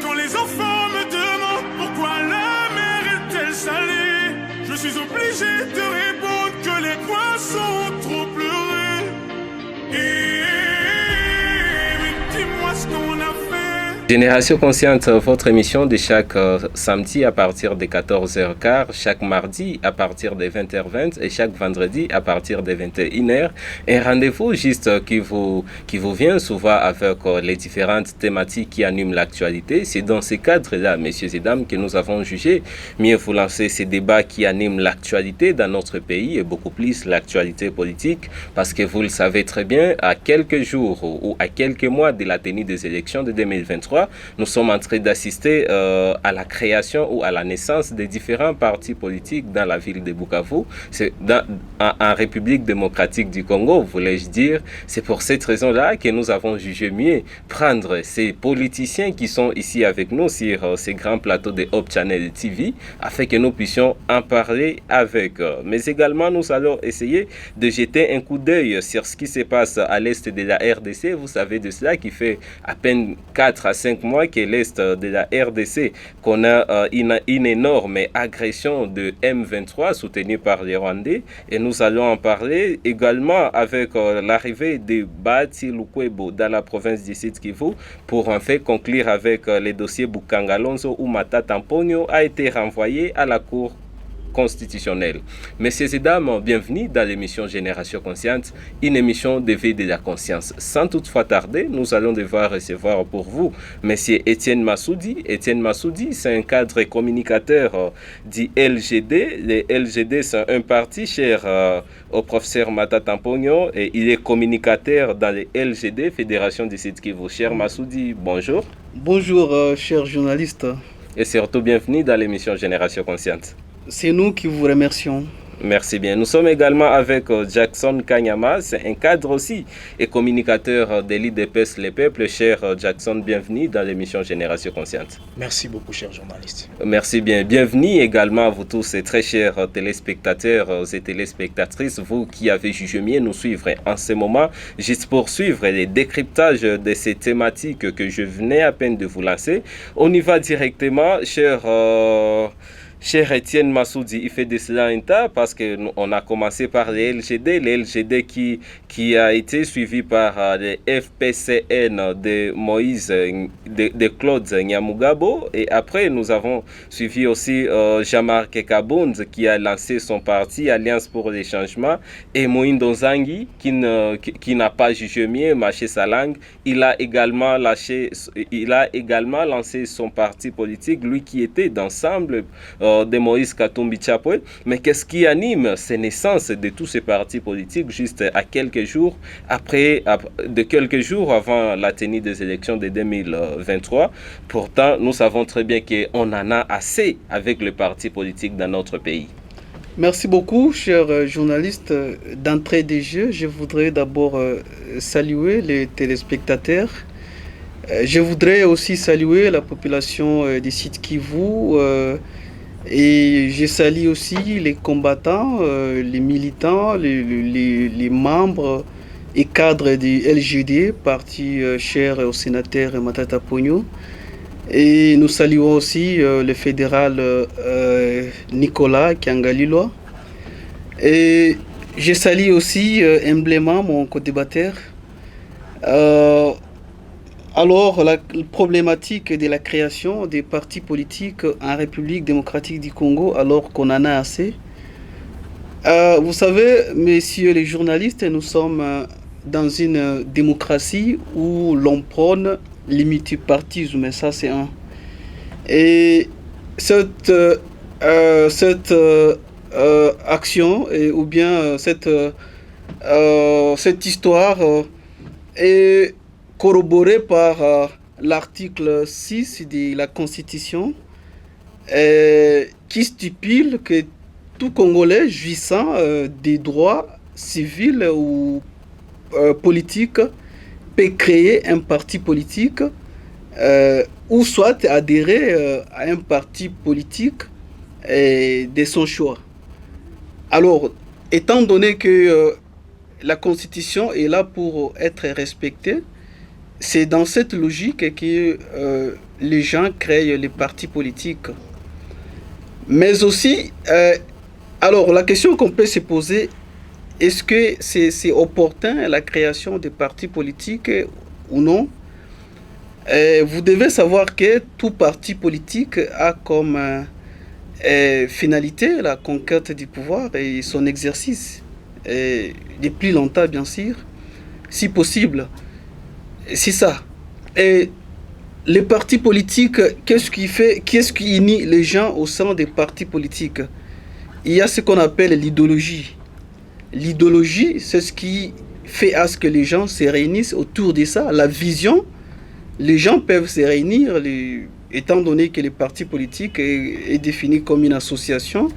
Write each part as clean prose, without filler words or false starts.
quand les enfants me demandent pourquoi la mer est-elle salée, je suis obligé de répondre que les poissons ont trop pleuré. Mais dis-moi ce qu'on a fait. Génération Consciente, votre émission de chaque samedi à partir de 14h15, chaque mardi à partir de 20h20 et chaque vendredi à partir de 21h. Un rendez-vous juste qui vous vient souvent avec les différentes thématiques qui animent l'actualité. C'est dans ce cadre-là, messieurs et dames, que nous avons jugé mieux vous lancer ces débats qui animent l'actualité dans notre pays et beaucoup plus l'actualité politique, parce que vous le savez très bien, à quelques jours ou à quelques mois de la tenue des élections de 2023, nous sommes en train d'assister à la création ou à la naissance des différents partis politiques dans la ville de Bukavu. C'est en République démocratique du Congo, voulais-je dire. C'est pour cette raison-là que nous avons jugé mieux prendre ces politiciens qui sont ici avec nous sur ces grands plateaux de Hope Channel TV afin que nous puissions en parler avec eux. Mais également, nous allons essayer de jeter un coup d'œil sur ce qui se passe à l'est de la RDC. Vous savez de cela qui fait à peine 4 à 5 mois que l'est de la RDC connaît une énorme agression de M23 soutenue par les Rwandais, et nous allons en parler également avec l'arrivée de Bahati Lukwebo dans la province du Sud Kivu pour en fait conclure avec les dossiers Bukangalonzo où Matata Mponyo a été renvoyé à la cour constitutionnelle. Messieurs et dames, bienvenue dans l'émission Génération Consciente, une émission de veille de la conscience. Sans toutefois tarder, nous allons devoir recevoir pour vous Monsieur Étienne Massoudi. Étienne Massoudi, c'est un cadre communicateur du LGD. Le LGD, c'est un parti cher au professeur Matata Mponyo et il est communicateur dans le LGD, Fédération du Sud Kivu. Cher Massoudi, bonjour. Bonjour, chers journalistes. Et surtout, bienvenue dans l'émission Génération Consciente. C'est nous qui vous remercions. Merci bien. Nous sommes également avec Jackson Kanyama, c'est un cadre aussi et communicateur de l'IDPS Les Peuples. Cher Jackson, bienvenue dans l'émission Génération Consciente. Merci beaucoup, chers journalistes. Merci bien. Bienvenue également à vous tous, et très chers téléspectateurs et téléspectatrices, vous qui avez jugé mieux nous suivre en ce moment, juste pour suivre les décryptages de ces thématiques que je venais à peine de vous lancer. On y va directement, Cher Étienne Massoudi, il fait de cela un tas parce qu'on a commencé par les LGD qui a été suivi par les FPCN de Moïse, de Claude Nyamugabo, et après nous avons suivi aussi Jean-Marc Kabound qui a lancé son parti Alliance pour les changements, et Moïndo Zangi qui n'a pas jugé mieux, mâché sa langue, il a également lancé son parti politique, lui qui était d'ensemble de Moïse Katumbi Chapwe. Mais qu'est-ce qui anime ces naissances de tous ces partis politiques juste à quelques jours avant la tenue des élections de 2023? Pourtant, nous savons très bien qu'on en a assez avec les partis politiques dans notre pays. Merci beaucoup, chers journalistes. D'entrée des jeux, je voudrais d'abord saluer les téléspectateurs. Je voudrais aussi saluer la population du site Kivu. Et je salue aussi les combattants, les militants, les membres et cadres du LGD, parti cher au sénateur Matata Mponyo. Et nous saluons aussi le fédéral Nicolas Kiangaliloa. Et je salue aussi humblement mon co-débatteur. Alors, la problématique de la création des partis politiques en République démocratique du Congo, alors qu'on en a assez. Vous savez, messieurs les journalistes, nous sommes dans une démocratie où l'on prône le multipartisme, ça c'est un. Et cette action, ou bien cette histoire est corroboré par l'article 6 de la Constitution qui stipule que tout Congolais jouissant des droits civils ou politiques peut créer un parti politique ou soit adhérer à un parti politique de son choix. Alors, étant donné que la Constitution est là pour être respectée, c'est dans cette logique que les gens créent les partis politiques. Mais aussi, alors la question qu'on peut se poser, est-ce que c'est opportun la création des partis politiques ou non? Vous devez savoir que tout parti politique a comme finalité la conquête du pouvoir et son exercice. Depuis longtemps, bien sûr, si possible. C'est ça. Et les partis politiques, qu'est-ce qui unit les gens au sein des partis politiques? Il y a ce qu'on appelle l'idéologie. L'idéologie, c'est ce qui fait à ce que les gens se réunissent autour de ça. La vision, les gens peuvent se réunir, étant donné que les partis politiques est défini comme une association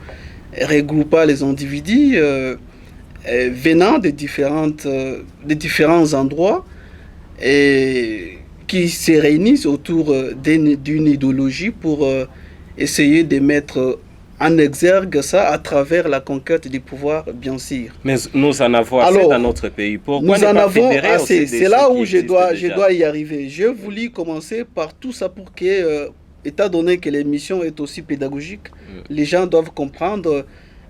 regroupant les individus venant de différents endroits et qui se réunissent autour d'une idéologie pour essayer de mettre en exergue ça à travers la conquête du pouvoir, bien sûr. Mais nous en avons assez dans notre pays. Pourquoi nous en avons assez. C'est là où je dois y arriver. Je voulais commencer par tout ça pour que, étant donné que l'émission est aussi pédagogique, les gens doivent comprendre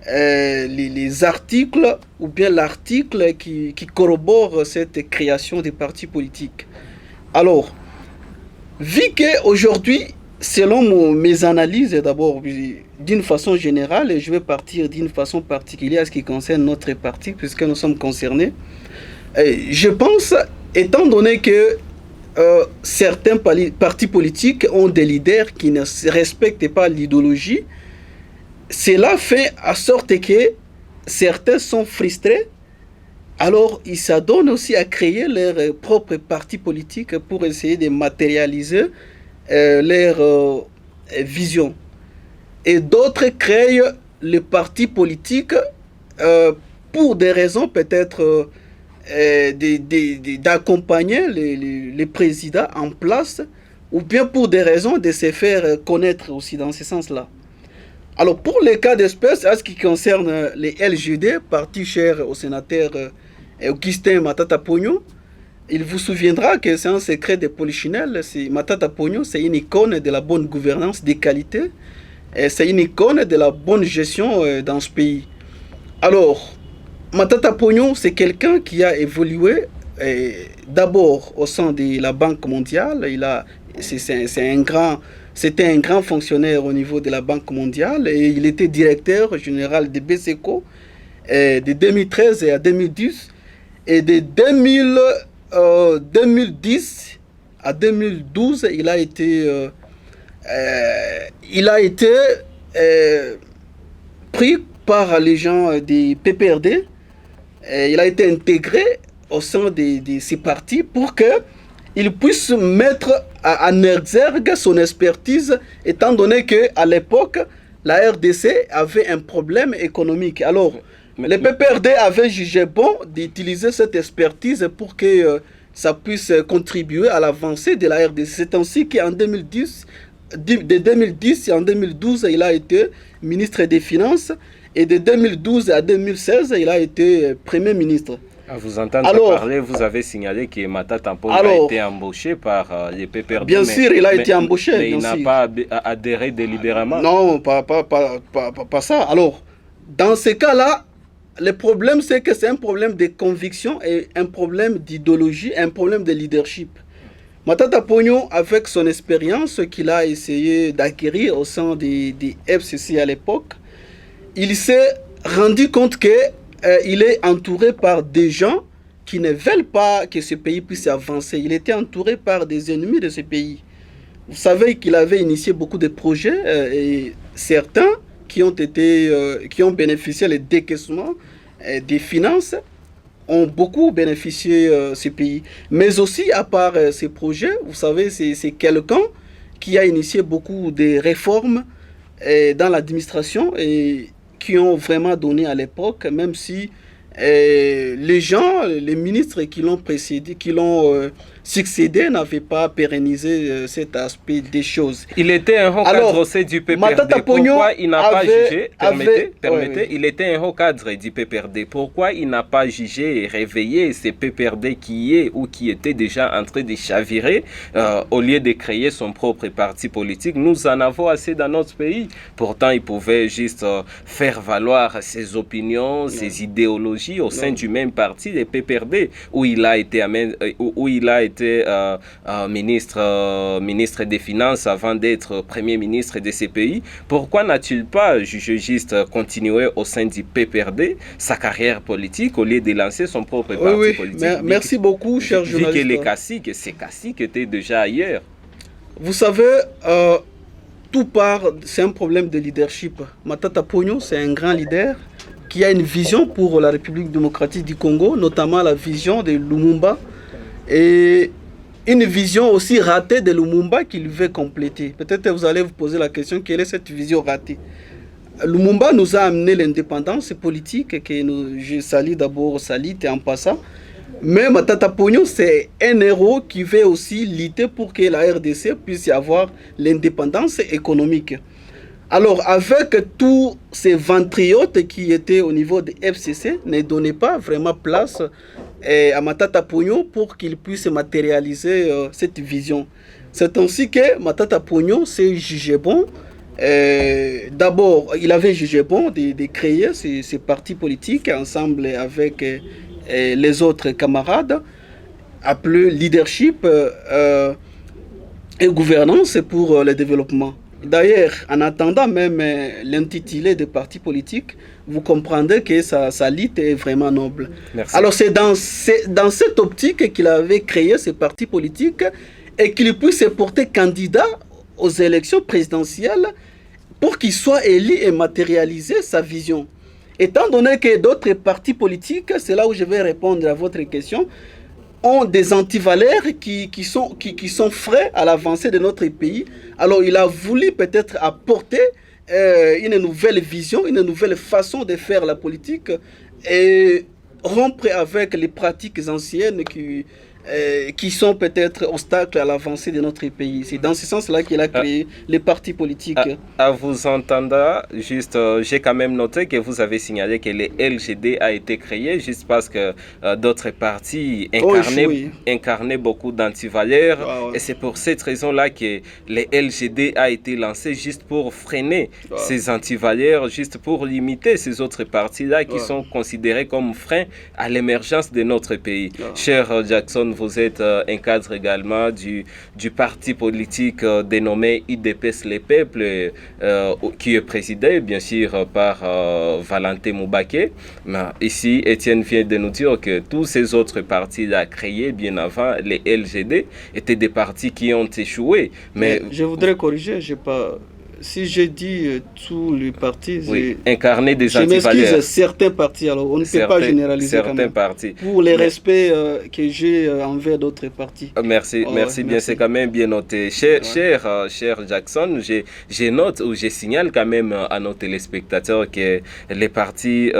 les articles ou bien l'article qui corrobore cette création des partis politiques. Alors, vu qu'aujourd'hui, selon mes analyses, d'abord, d'une façon générale, et je vais partir d'une façon particulière en ce qui concerne notre parti, puisque nous sommes concernés, je pense, étant donné que certains partis politiques ont des leaders qui ne respectent pas l'idéologie, cela fait en sorte que certains sont frustrés, alors ils s'adonnent aussi à créer leur propre parti politique pour essayer de matérialiser leur vision. Et d'autres créent les partis politiques pour des raisons peut-être d'accompagner les présidents en place, ou bien pour des raisons de se faire connaître aussi dans ce sens-là. Alors pour les cas d'espèce, à ce qui concerne les LGD, parti cher au sénateur Augustin Matata Pogno, il vous souviendra que c'est un secret de Polichinelle. Matata Pogno, c'est une icône de la bonne gouvernance, des qualités. C'est une icône de la bonne gestion dans ce pays. Alors, Matata Pogno, c'est quelqu'un qui a évolué d'abord au sein de la Banque mondiale. C'était un grand fonctionnaire au niveau de la Banque mondiale et il était directeur général de BSECO de 2013 à 2010. Et de 2010 à 2012, il a été pris par les gens des PPRD. Il a été intégré au sein de ces partis pour qu'il puisse mettre en exergue son expertise, étant donné qu'à l'époque, la RDC avait un problème économique. Alors, les PPRD avaient jugé bon d'utiliser cette expertise pour que ça puisse contribuer à l'avancée de la RDC. C'est ainsi qu'en 2010, de 2010 à 2012, il a été ministre des Finances et de 2012 à 2016, il a été Premier ministre. À vous entendre parler, vous avez signalé que Matata Pogno a été embauché par les PPRD. Bien sûr, il a été embauché. Mais il n'a pas adhéré délibérément. Non, pas ça. Alors, dans ces cas-là, le problème, c'est que c'est un problème de conviction et un problème d'idéologie, un problème de leadership. Matata Pogno, avec son expérience qu'il a essayé d'acquérir au sein des FCC à l'époque, il s'est rendu compte qu'il est entouré par des gens qui ne veulent pas que ce pays puisse avancer. Il était entouré par des ennemis de ce pays. Vous savez qu'il avait initié beaucoup de projets et certains qui ont bénéficié des décaissements des finances ont beaucoup bénéficié ces pays. Mais aussi, à part ces projets, vous savez, c'est quelqu'un qui a initié beaucoup de réformes dans l'administration et qui ont vraiment donné à l'époque, même si les gens, les ministres qui l'ont précédé, qui l'ont succédé, n'avaient pas pérennisé cet aspect des choses. Il était un haut cadre aussi du PPRD. Pourquoi il n'a pas jugé, permettez, il était un haut cadre du PPRD. Pourquoi il n'a pas jugé et réveillé ces PPRD qui étaient déjà en train de chavirer au lieu de créer son propre parti politique? Nous en avons assez dans notre pays. Pourtant, il pouvait juste faire valoir ses opinions, ses idéologies au sein du même parti, les PPRD, où il a été ministre des Finances avant d'être Premier ministre de ces pays. Pourquoi n'a-t-il pas juste continué au sein du PPRD sa carrière politique au lieu de lancer son propre parti politique? Merci beaucoup, cher journaliste. Vu que ces caciques étaient déjà ailleurs. Vous savez, tout part, c'est un problème de leadership. Matata Ponyo, c'est un grand leader qui a une vision pour la République démocratique du Congo, notamment la vision de Lumumba, et une vision aussi ratée de Lumumba qu'il veut compléter. Peut-être que vous allez vous poser la question, quelle est cette vision ratée? Lumumba nous a amené l'indépendance politique, que je salue d'abord Salit et en passant. Mais Matata Ponyo, c'est un héros qui veut aussi lutter pour que la RDC puisse avoir l'indépendance économique. Alors, avec tous ces ventriotes qui étaient au niveau de FCC, ne donnaient pas vraiment place à Matata Ponyo pour qu'il puisse matérialiser cette vision. C'est ainsi que Matata Ponyo s'est jugé bon. D'abord, il avait jugé bon de créer ces partis politiques ensemble avec les autres camarades, appelés leadership et gouvernance pour le développement. D'ailleurs, en attendant même l'intitulé des partis politiques, vous comprendrez que sa lutte est vraiment noble. Merci. Alors c'est dans cette optique qu'il avait créé ces partis politiques et qu'il puisse se porter candidat aux élections présidentielles pour qu'il soit élu et matérialiser sa vision. Étant donné que d'autres partis politiques, c'est là où je vais répondre à votre question, ont des antivaleurs qui sont frais à l'avancée de notre pays. Alors il a voulu peut-être apporter une nouvelle vision, une nouvelle façon de faire la politique et rompre avec les pratiques anciennes qui sont peut-être obstacles à l'avancée de notre pays. C'est dans ce sens-là qu'il a créé les partis politiques. À vous entendre, juste, j'ai quand même noté que vous avez signalé que le LGD a été créé juste parce que d'autres partis incarnaient beaucoup d'antivaleurs. Et c'est pour cette raison-là que le LGD a été lancé juste pour freiner ces antivaleurs, juste pour limiter ces autres partis-là qui sont considérés comme freins à l'émergence de notre pays. Cher Jackson, vous êtes un cadre également du parti politique dénommé UDPS Les Peuples, qui est présidé bien sûr par Valentin Moubaké. Mais ici, Étienne vient de nous dire que tous ces autres partis-là créés bien avant les LGD étaient des partis qui ont échoué. Mais je voudrais corriger, si j'ai dit tous les partis, incarner des antivaleurs. Je m'excuse, certains partis, alors on ne peut pas généraliser quand même. Partis. Pour les respects que j'ai envers d'autres partis. Merci bien, c'est quand même bien noté. Cher Jackson, je note ou je signale quand même à nos téléspectateurs que les partis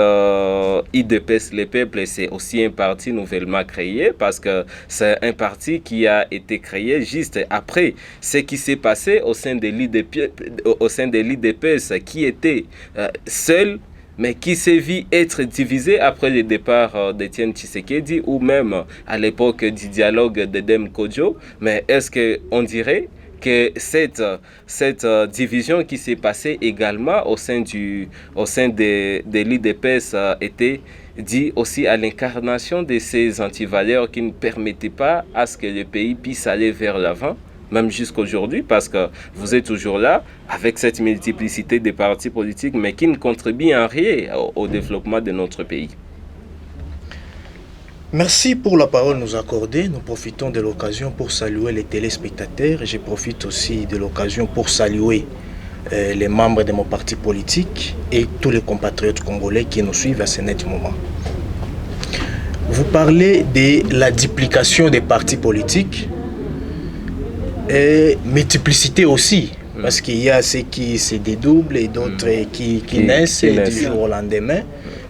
UDPS Les Peuples, c'est aussi un parti nouvellement créé parce que c'est un parti qui a été créé juste après ce qui s'est passé au sein de l'UDPS qui était seul, mais qui s'est vu être divisé après le départ d'Étienne Tshisekedi ou même à l'époque du dialogue de Dem Kodjo. Mais est-ce qu'on dirait que cette division qui s'est passée également au sein de l'UDPS était due aussi à l'incarnation de ces antivaleurs qui ne permettaient pas à ce que le pays puisse aller vers l'avant? Même jusqu'aujourd'hui, parce que vous êtes toujours là avec cette multiplicité de partis politiques, mais qui ne contribuent en rien au développement de notre pays. Merci pour la parole nous accordée. Nous profitons de l'occasion pour saluer les téléspectateurs. Je profite aussi de l'occasion pour saluer les membres de mon parti politique et tous les compatriotes congolais qui nous suivent à ce net moment. Vous parlez de la duplication des partis politiques et multiplicité aussi, parce qu'il y a ceux qui se dédoublent et d'autres qui naissent du jour au lendemain.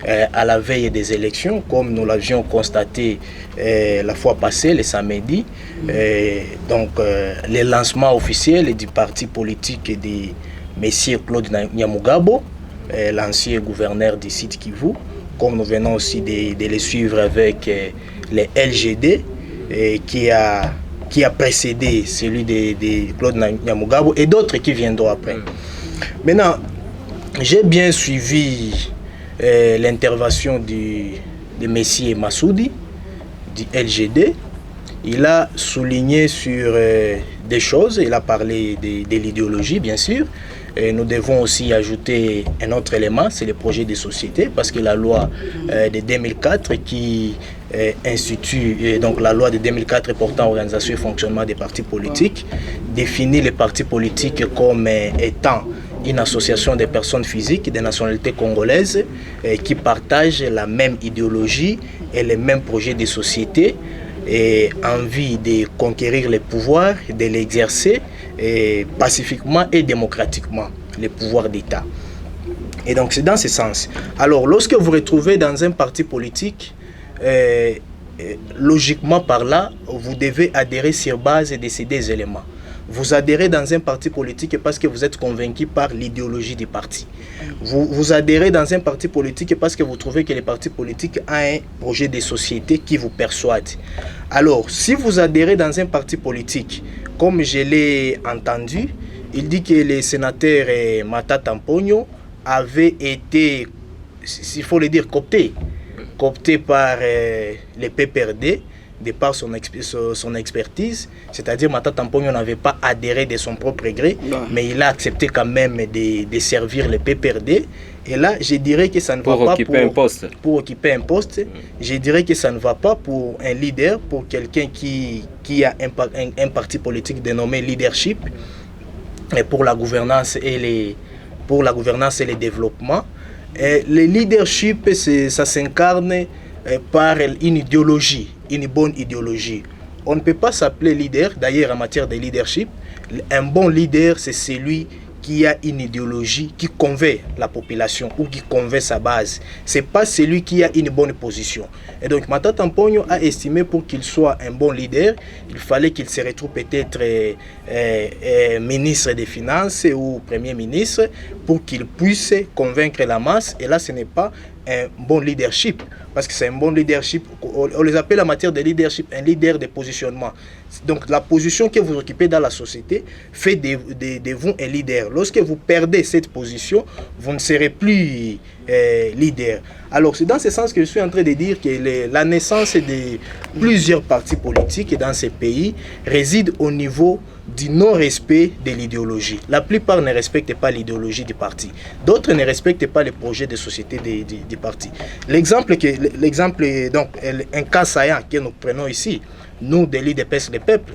à la veille des élections, comme nous l'avions constaté la fois passée, le samedi. Donc, le lancement officiel du parti politique de M. Claude Nyamugabo, l'ancien gouverneur du site Kivu, comme nous venons aussi de le suivre avec les LGD, qui a précédé celui de Claude Nyamugabo et d'autres qui viendront après. Maintenant, j'ai bien suivi l'intervention de M. Massoudi, du LGD. Il a souligné sur des choses, il a parlé de l'idéologie, bien sûr. Et nous devons aussi ajouter un autre élément, c'est le projet de société, parce que la loi de 2004 qui institue, donc la loi de 2004 portant organisation et fonctionnement des partis politiques, définit les partis politiques comme étant une association de personnes physiques de nationalité congolaise qui partagent la même idéologie et les mêmes projets de société et envie de conquérir le pouvoir, de l'exercer pacifiquement et démocratiquement, le pouvoir d'État. Et donc c'est dans ce sens. Alors lorsque vous retrouvez dans un parti politique, logiquement par là, vous devez adhérer sur base de ces deux éléments. Vous adhérez dans un parti politique parce que vous êtes convaincu par l'idéologie du parti. Vous adhérez dans un parti politique parce que vous trouvez que le parti politique a un projet de société qui vous persuade. Alors, si vous adhérez dans un parti politique, comme je l'ai entendu, il dit que le sénateur Matata Mponyo avait été, il faut le dire, coopté par les PPRD, de par son expertise, c'est-à-dire Matata Mponyo n'avait pas adhéré de son propre gré, mais il a accepté quand même de servir le PPRD. Et là, je dirais que ça ne va pas pour occuper un poste. Je dirais que ça ne va pas pour un leader, pour quelqu'un qui a un parti politique dénommé leadership, et pour la gouvernance et le développement. Et le leadership, ça s'incarne par une idéologie, une bonne idéologie. On ne peut pas s'appeler leader, d'ailleurs en matière de leadership, un bon leader c'est celui qui a une idéologie qui convainc la population ou qui convainc sa base. Ce n'est pas celui qui a une bonne position. Et donc Matata Mponyo a estimé pour qu'il soit un bon leader, il fallait qu'il se retrouve peut-être ministre des Finances ou Premier ministre pour qu'il puisse convaincre la masse. Et là, ce n'est pas un bon leadership, parce que c'est un bon leadership, on les appelle en matière de leadership un leader de positionnement. Donc la position que vous occupez dans la société fait de vous un leader. Lorsque vous perdez cette position, vous ne serez plus leader. Alors c'est dans ce sens que je suis en train de dire que la naissance de plusieurs partis politiques dans ces pays réside au niveau du non-respect de l'idéologie. La plupart ne respectent pas l'idéologie du parti. D'autres ne respectent pas les projets de société du parti. L'exemple, donc, un cas saillant que nous prenons ici, nous, de l'IDPS, le peuple,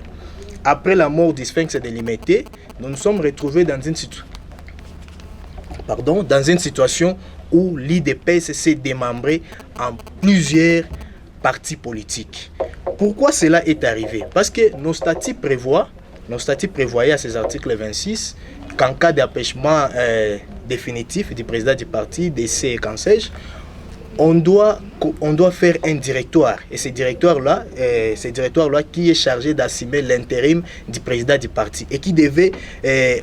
après la mort du Sphinx de Limité, nous nous sommes retrouvés dans une situation où l'IDPS s'est démembré en plusieurs partis politiques. Pourquoi cela est arrivé? Parce que nos statuts prévoyaient à ces articles 26 qu'en cas d'empêchement définitif du président du parti, décès et quand sais-je, on doit faire un directoire. Et ce directoire-là qui est chargé d'assumer l'intérim du président du parti et qui devait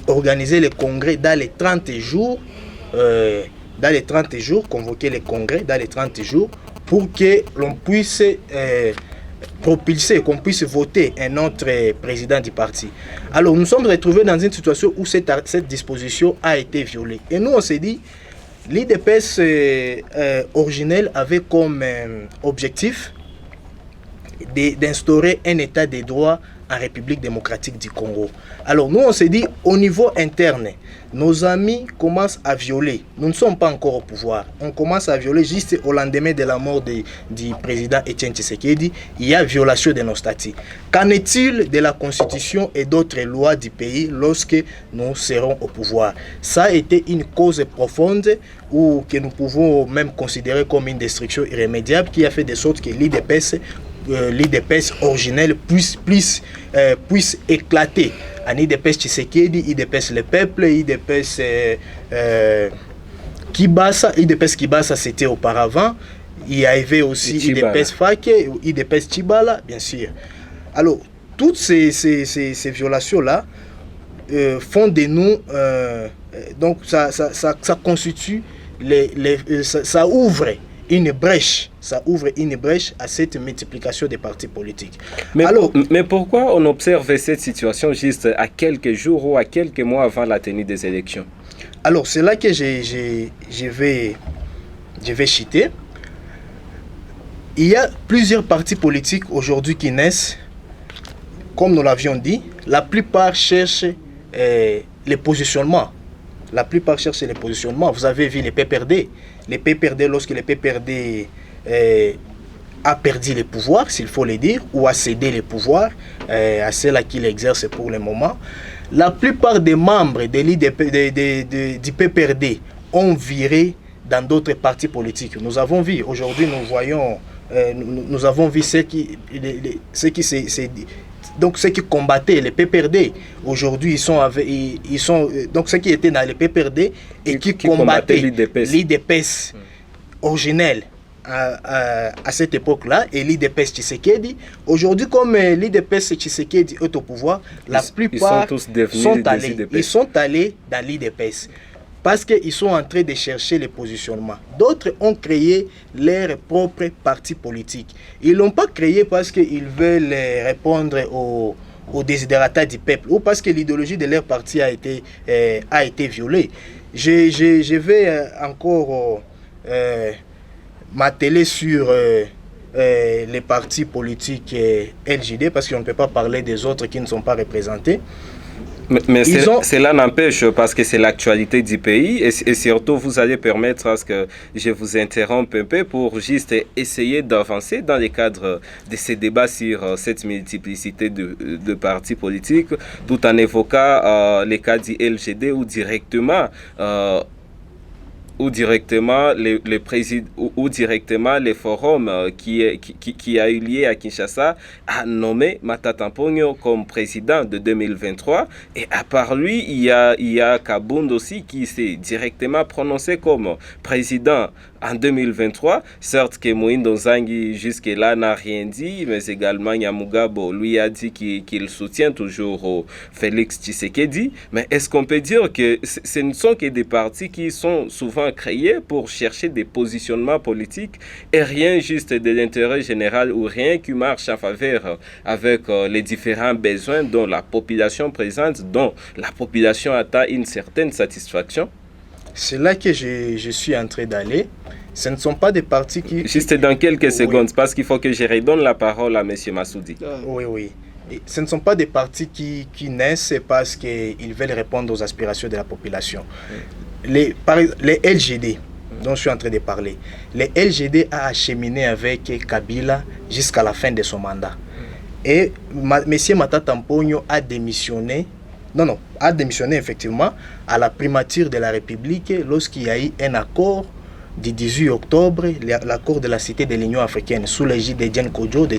organiser le congrès dans les 30 jours, convoquer les congrès dans les 30 jours pour que l'on puisse propulser, qu'on puisse voter un autre président du parti. Alors nous sommes retrouvés dans une situation où cette disposition a été violée. Et nous on s'est dit, l'IDPS originel avait comme objectif d'instaurer un état de droit en République démocratique du Congo. Alors nous on s'est dit, au niveau interne, nos amis commencent à violer. Nous ne sommes pas encore au pouvoir. On commence à violer juste au lendemain de la mort du président Etienne Tshisekedi. Il y a violation de nos statuts. Qu'en est-il de la constitution et d'autres lois du pays lorsque nous serons au pouvoir? Ça a été une cause profonde ou que nous pouvons même considérer comme une destruction irrémédiable qui a fait de sorte que l'IDPS originel puisse éclater. En IDPS Tshisekedi, IDPS le peuple, IDPS Kibasa, IDPS Kibasa, c'était auparavant. Il y avait aussi IDPS Fake, IDPS Chibala, bien sûr. Alors, toutes ces violations-là font de nous... donc, ça constitue... ça ouvre une brèche. Ça ouvre une brèche à cette multiplication des partis politiques. Mais pourquoi on observe cette situation juste à quelques jours ou à quelques mois avant la tenue des élections? Alors, c'est là que je vais citer. Il y a plusieurs partis politiques aujourd'hui qui naissent. Comme nous l'avions dit, la plupart cherchent les positionnements. La plupart cherchent les positionnements. Vous avez vu les PPRD. Les PPRD, lorsque les PPRD a perdu les pouvoirs, s'il faut le dire, ou a cédé les pouvoirs à ceux-là qui l'exercent pour le moment, la plupart des membres du PPRD ont viré dans d'autres partis politiques. Nous avons vu, aujourd'hui nous voyons, nous avons vu ceux qui combattaient les PPRD. Aujourd'hui, donc ceux qui étaient dans les PPRD et qui combattaient l'IDPS originel à cette époque-là, et l'IDPS Tshisekedi. Aujourd'hui, comme l'IDPS Tshisekedi est au pouvoir, la plupart sont allés dans l'IDPS. Parce qu'ils sont en train de chercher les positionnements. D'autres ont créé leur propre parti politique. Ils ne l'ont pas créé parce qu'ils veulent répondre aux désiderata du peuple ou parce que l'idéologie de leur parti a été violée. Je vais encore m'atteler sur les partis politiques LJD parce qu'on ne peut pas parler des autres qui ne sont pas représentés. Mais cela n'empêche parce que c'est l'actualité du pays et surtout vous allez permettre à ce que je vous interrompe un peu pour juste essayer d'avancer dans le cadre de ces débats sur cette multiplicité de partis politiques tout en évoquant les cas du LGD ou directement les forums qui a eu lieu à Kinshasa a nommé Matata Mponyo comme président de 2023 et à part lui il y a Kabound aussi qui s'est directement prononcé comme président en 2023. Certes que Moïndo Nzangi jusque-là n'a rien dit, mais également Nyamugabo lui a dit qu'il soutient toujours Félix Tshisekedi. Mais est-ce qu'on peut dire que ce ne sont que des partis qui sont souvent créés pour chercher des positionnements politiques et rien juste de l'intérêt général ou rien qui marche en faveur avec les différents besoins dont la population présente, dont la population atteint une certaine satisfaction? C'est là que je suis en train d'aller. Ce ne sont pas des partis qui... Juste dans quelques secondes, parce qu'il faut que je redonne la parole à M. Massoudi. Oui. Et ce ne sont pas des partis qui naissent parce qu'ils veulent répondre aux aspirations de la population. Les LGD, dont je suis en train de parler, les LGD a acheminé avec Kabila jusqu'à la fin de son mandat. Et M. Matata Mponyo a démissionné. A démissionné effectivement à la primature de la République lorsqu'il y a eu un accord du 18 octobre, l'accord de la Cité de l'Union africaine sous l'égide de Diane Kodjo, de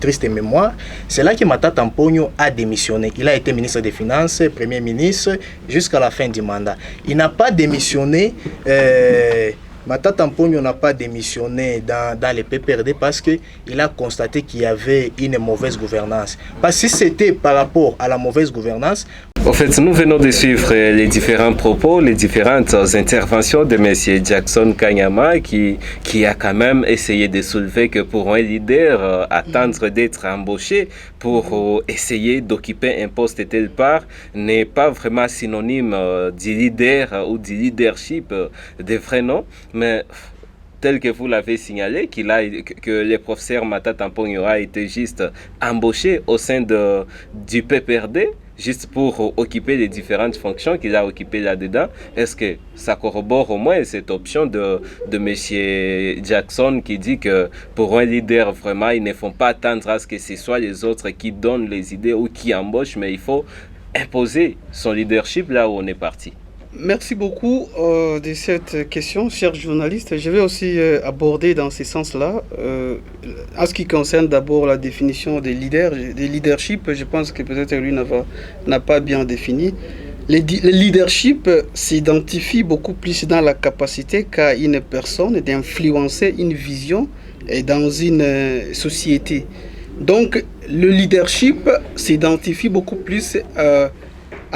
tristes mémoires. C'est là que Matata Mponyo a démissionné. Il a été ministre des Finances, Premier ministre, jusqu'à la fin du mandat. Il n'a pas démissionné... Matata Mponyo n'a pas démissionné dans les PPRD parce qu'il a constaté qu'il y avait une mauvaise gouvernance. Parce que si c'était par rapport à la mauvaise gouvernance... En fait, nous venons de suivre les différents propos, les différentes interventions de M. Jackson Kanyama qui a quand même essayé de soulever que pour un leader, attendre d'être embauché pour essayer d'occuper un poste tel part n'est pas vraiment synonyme du leader ou du leadership de vrai nom, mais tel que vous l'avez signalé, que le professeur Matata Mponyo a été juste embauché au sein du PPRD, juste pour occuper les différentes fonctions qu'il a occupées là-dedans. Est-ce que ça corrobore au moins cette option de M. Jackson qui dit que pour un leader, vraiment, ils ne font pas attendre à ce que ce soit les autres qui donnent les idées ou qui embauchent, mais il faut imposer son leadership là où on est parti? Merci beaucoup de cette question, chers journalistes. Je vais aussi aborder dans ce sens-là. En ce qui concerne d'abord la définition des leadership, je pense que peut-être lui n'a pas bien défini. Le leadership s'identifie beaucoup plus dans la capacité qu'a une personne d'influencer une vision dans une société. Donc, le leadership s'identifie beaucoup plus à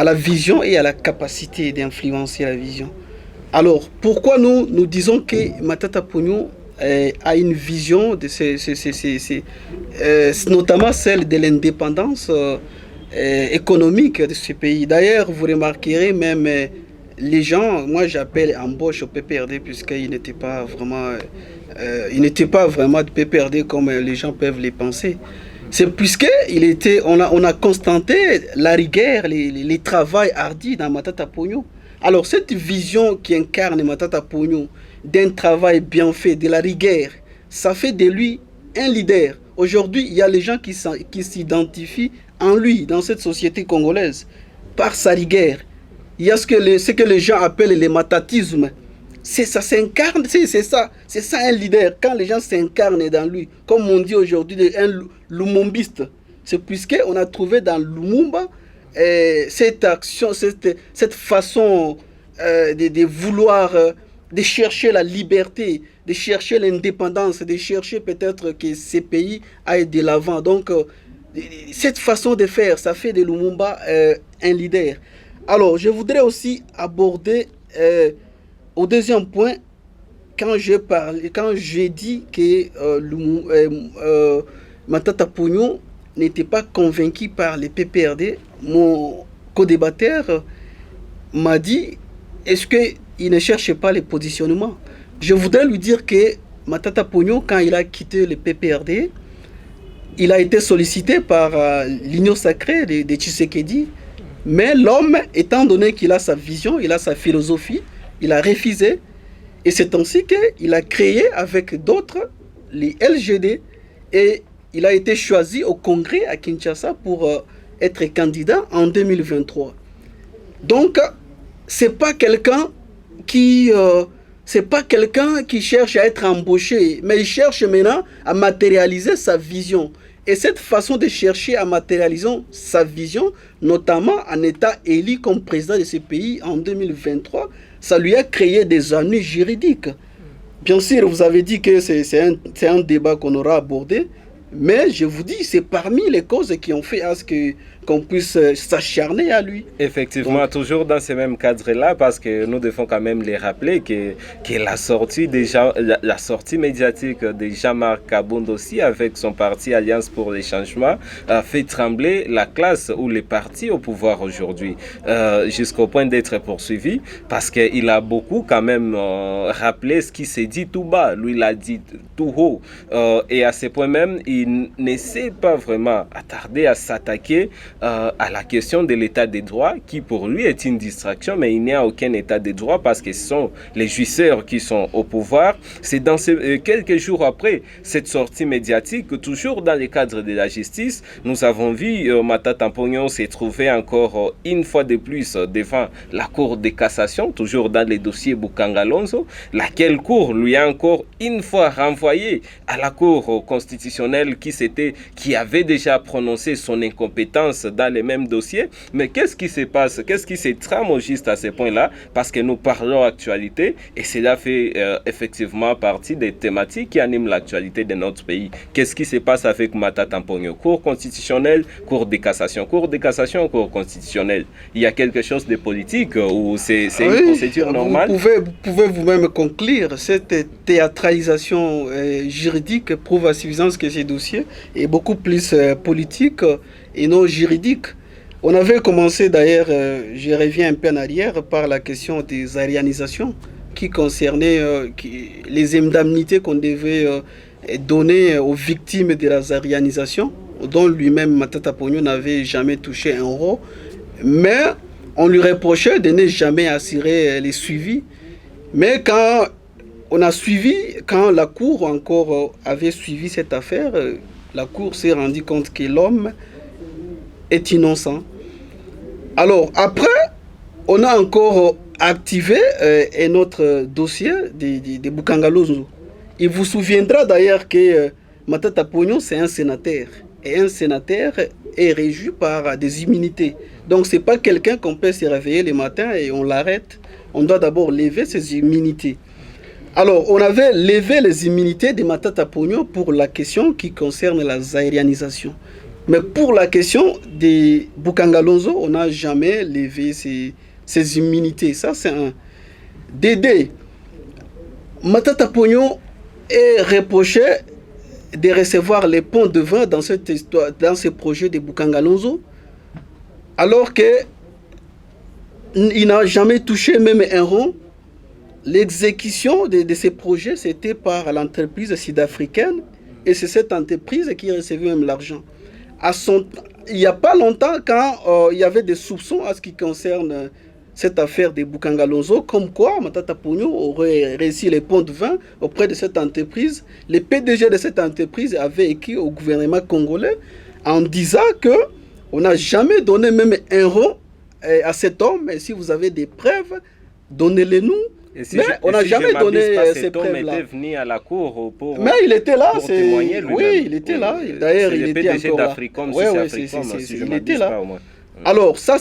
la vision et à la capacité d'influencer la vision. Alors, pourquoi nous disons que Matata Ponyo a une vision, notamment celle de l'indépendance économique de ce pays. D'ailleurs, vous remarquerez même les gens, moi j'appelle embauche au PPRD puisqu'il n'était pas vraiment, de PPRD comme les gens peuvent les penser. C'est on a constaté la rigueur, les travail hardi dans Matata Ponyo. Alors cette vision qui incarne Matata Ponyo d'un travail bien fait, de la rigueur, ça fait de lui un leader. Aujourd'hui, il y a les gens qui s'identifient en lui, dans cette société congolaise, par sa rigueur. Il y a ce que les gens appellent le matatisme. Ça s'incarne, c'est ça un leader. Quand les gens s'incarnent dans lui, comme on dit aujourd'hui, un lumumbiste, c'est puisqu'on a trouvé dans Lumumba cette action, cette façon de vouloir, de chercher la liberté, de chercher l'indépendance, de chercher peut-être que ces pays aillent de l'avant. Donc, cette façon de faire, ça fait de Lumumba un leader. Alors, je voudrais aussi aborder au deuxième point, quand j'ai dit que Matata Ponyo n'était pas convaincu par les PPRD, mon co-débatteur m'a dit, est-ce qu'il ne cherche pas les positionnements? Je voudrais lui dire que Matata Ponyo, quand il a quitté le PPRD, il a été sollicité par l'Union sacrée de Tshisekedi, mais l'homme, étant donné qu'il a sa vision, il a sa philosophie, il a refusé, et c'est ainsi qu'il a créé avec d'autres les LGD, et il a été choisi au Congrès à Kinshasa pour être candidat en 2023. Donc, c'est pas quelqu'un qui cherche à être embauché, mais il cherche maintenant à matérialiser sa vision. Et cette façon de chercher à matérialiser sa vision, notamment en étant élu comme président de ce pays en 2023, ça lui a créé des ennuis juridiques. Bien sûr, vous avez dit que c'est un débat qu'on aura abordé, mais je vous dis, c'est parmi les causes qui ont fait à ce qu'on puisse s'acharner à lui. Effectivement, donc, toujours dans ce même cadre-là, parce que nous devons quand même les rappeler que la sortie médiatique de Jean-Marc Kabound aussi, avec son parti Alliance pour les changements, a fait trembler la classe ou les partis au pouvoir aujourd'hui, jusqu'au point d'être poursuivi, parce qu'il a beaucoup quand même rappelé ce qui s'est dit tout bas. Lui, il a dit tout haut. Et à ce point même, il n'essaie pas vraiment attardé à s'attaquer à la question de l'état des droits, qui pour lui est une distraction, mais il n'y a aucun état des droits parce que ce sont les jouisseurs qui sont au pouvoir. C'est dans quelques jours après cette sortie médiatique, toujours dans le cadre de la justice, nous avons vu Matata Ponyo s'est trouvé encore une fois de plus devant la Cour de cassation, toujours dans le dossier Boukangalonzo, laquelle Cour lui a encore une fois renvoyé à la Cour constitutionnelle qui avait déjà prononcé son incompétence dans les mêmes dossiers. Mais qu'est-ce qui se passe? Qu'est-ce qui se trame au juste à ce point-là? Parce que nous parlons actualité et cela fait effectivement partie des thématiques qui animent l'actualité de notre pays. Qu'est-ce qui se passe avec Matata Ponyo? Cour constitutionnelle, Cour de cassation, Cour Cour constitutionnelle. Il y a quelque chose de politique ou c'est une procédure normale? Vous pouvez vous-même conclure. Cette théâtralisation juridique prouve à suffisance que ces dossiers est beaucoup plus politique et non juridique. On avait commencé d'ailleurs, je reviens un peu en arrière, par la question des arianisations qui concernait les indemnités qu'on devait donner aux victimes de la arianisation, dont lui-même Matata Ponyo n'avait jamais touché un euro, mais on lui reprochait de ne jamais assurer les suivis. Mais quand la Cour encore avait suivi cette affaire, la Cour s'est rendue compte que l'homme est innocent. Alors après, on a encore activé un autre dossier de Boukangalonzo. Il vous souviendra d'ailleurs que Matata Ponyo, c'est un sénateur. Et un sénateur est régi par des immunités. Donc ce n'est pas quelqu'un qu'on peut se réveiller le matin et on l'arrête. On doit d'abord lever ses immunités. Alors, on avait levé les immunités de Matata Ponyo pour la question qui concerne la zaïrianisation. Mais pour la question de Bokanga Lonzo, on n'a jamais levé ces immunités. Ça, c'est un... Dédé, Matata Ponyo est reproché de recevoir les ponts de vin dans cette histoire, dans ce projet de Bokanga Lonzo, alors qu'il n'a jamais touché même un rond. L'exécution de ces projets, c'était par l'entreprise sud-africaine, et c'est cette entreprise qui recevait même l'argent. Il n'y a pas longtemps, quand il y avait des soupçons à ce qui concerne cette affaire de Bokanga Lonzo, comme quoi Matata Ponyo aurait réussi les ponts de vin auprès de cette entreprise. Le PDG de cette entreprise avait écrit au gouvernement congolais en disant qu'on n'a jamais donné même un rond à cet homme, et si vous avez des preuves, donnez-les-nous. Mais on n'a jamais donné ces preuves-là. Venu à la cour pour mais il était là, témoigner lui-même. Oui, il était là. D'ailleurs, il était encore là. Il était là. Alors, ça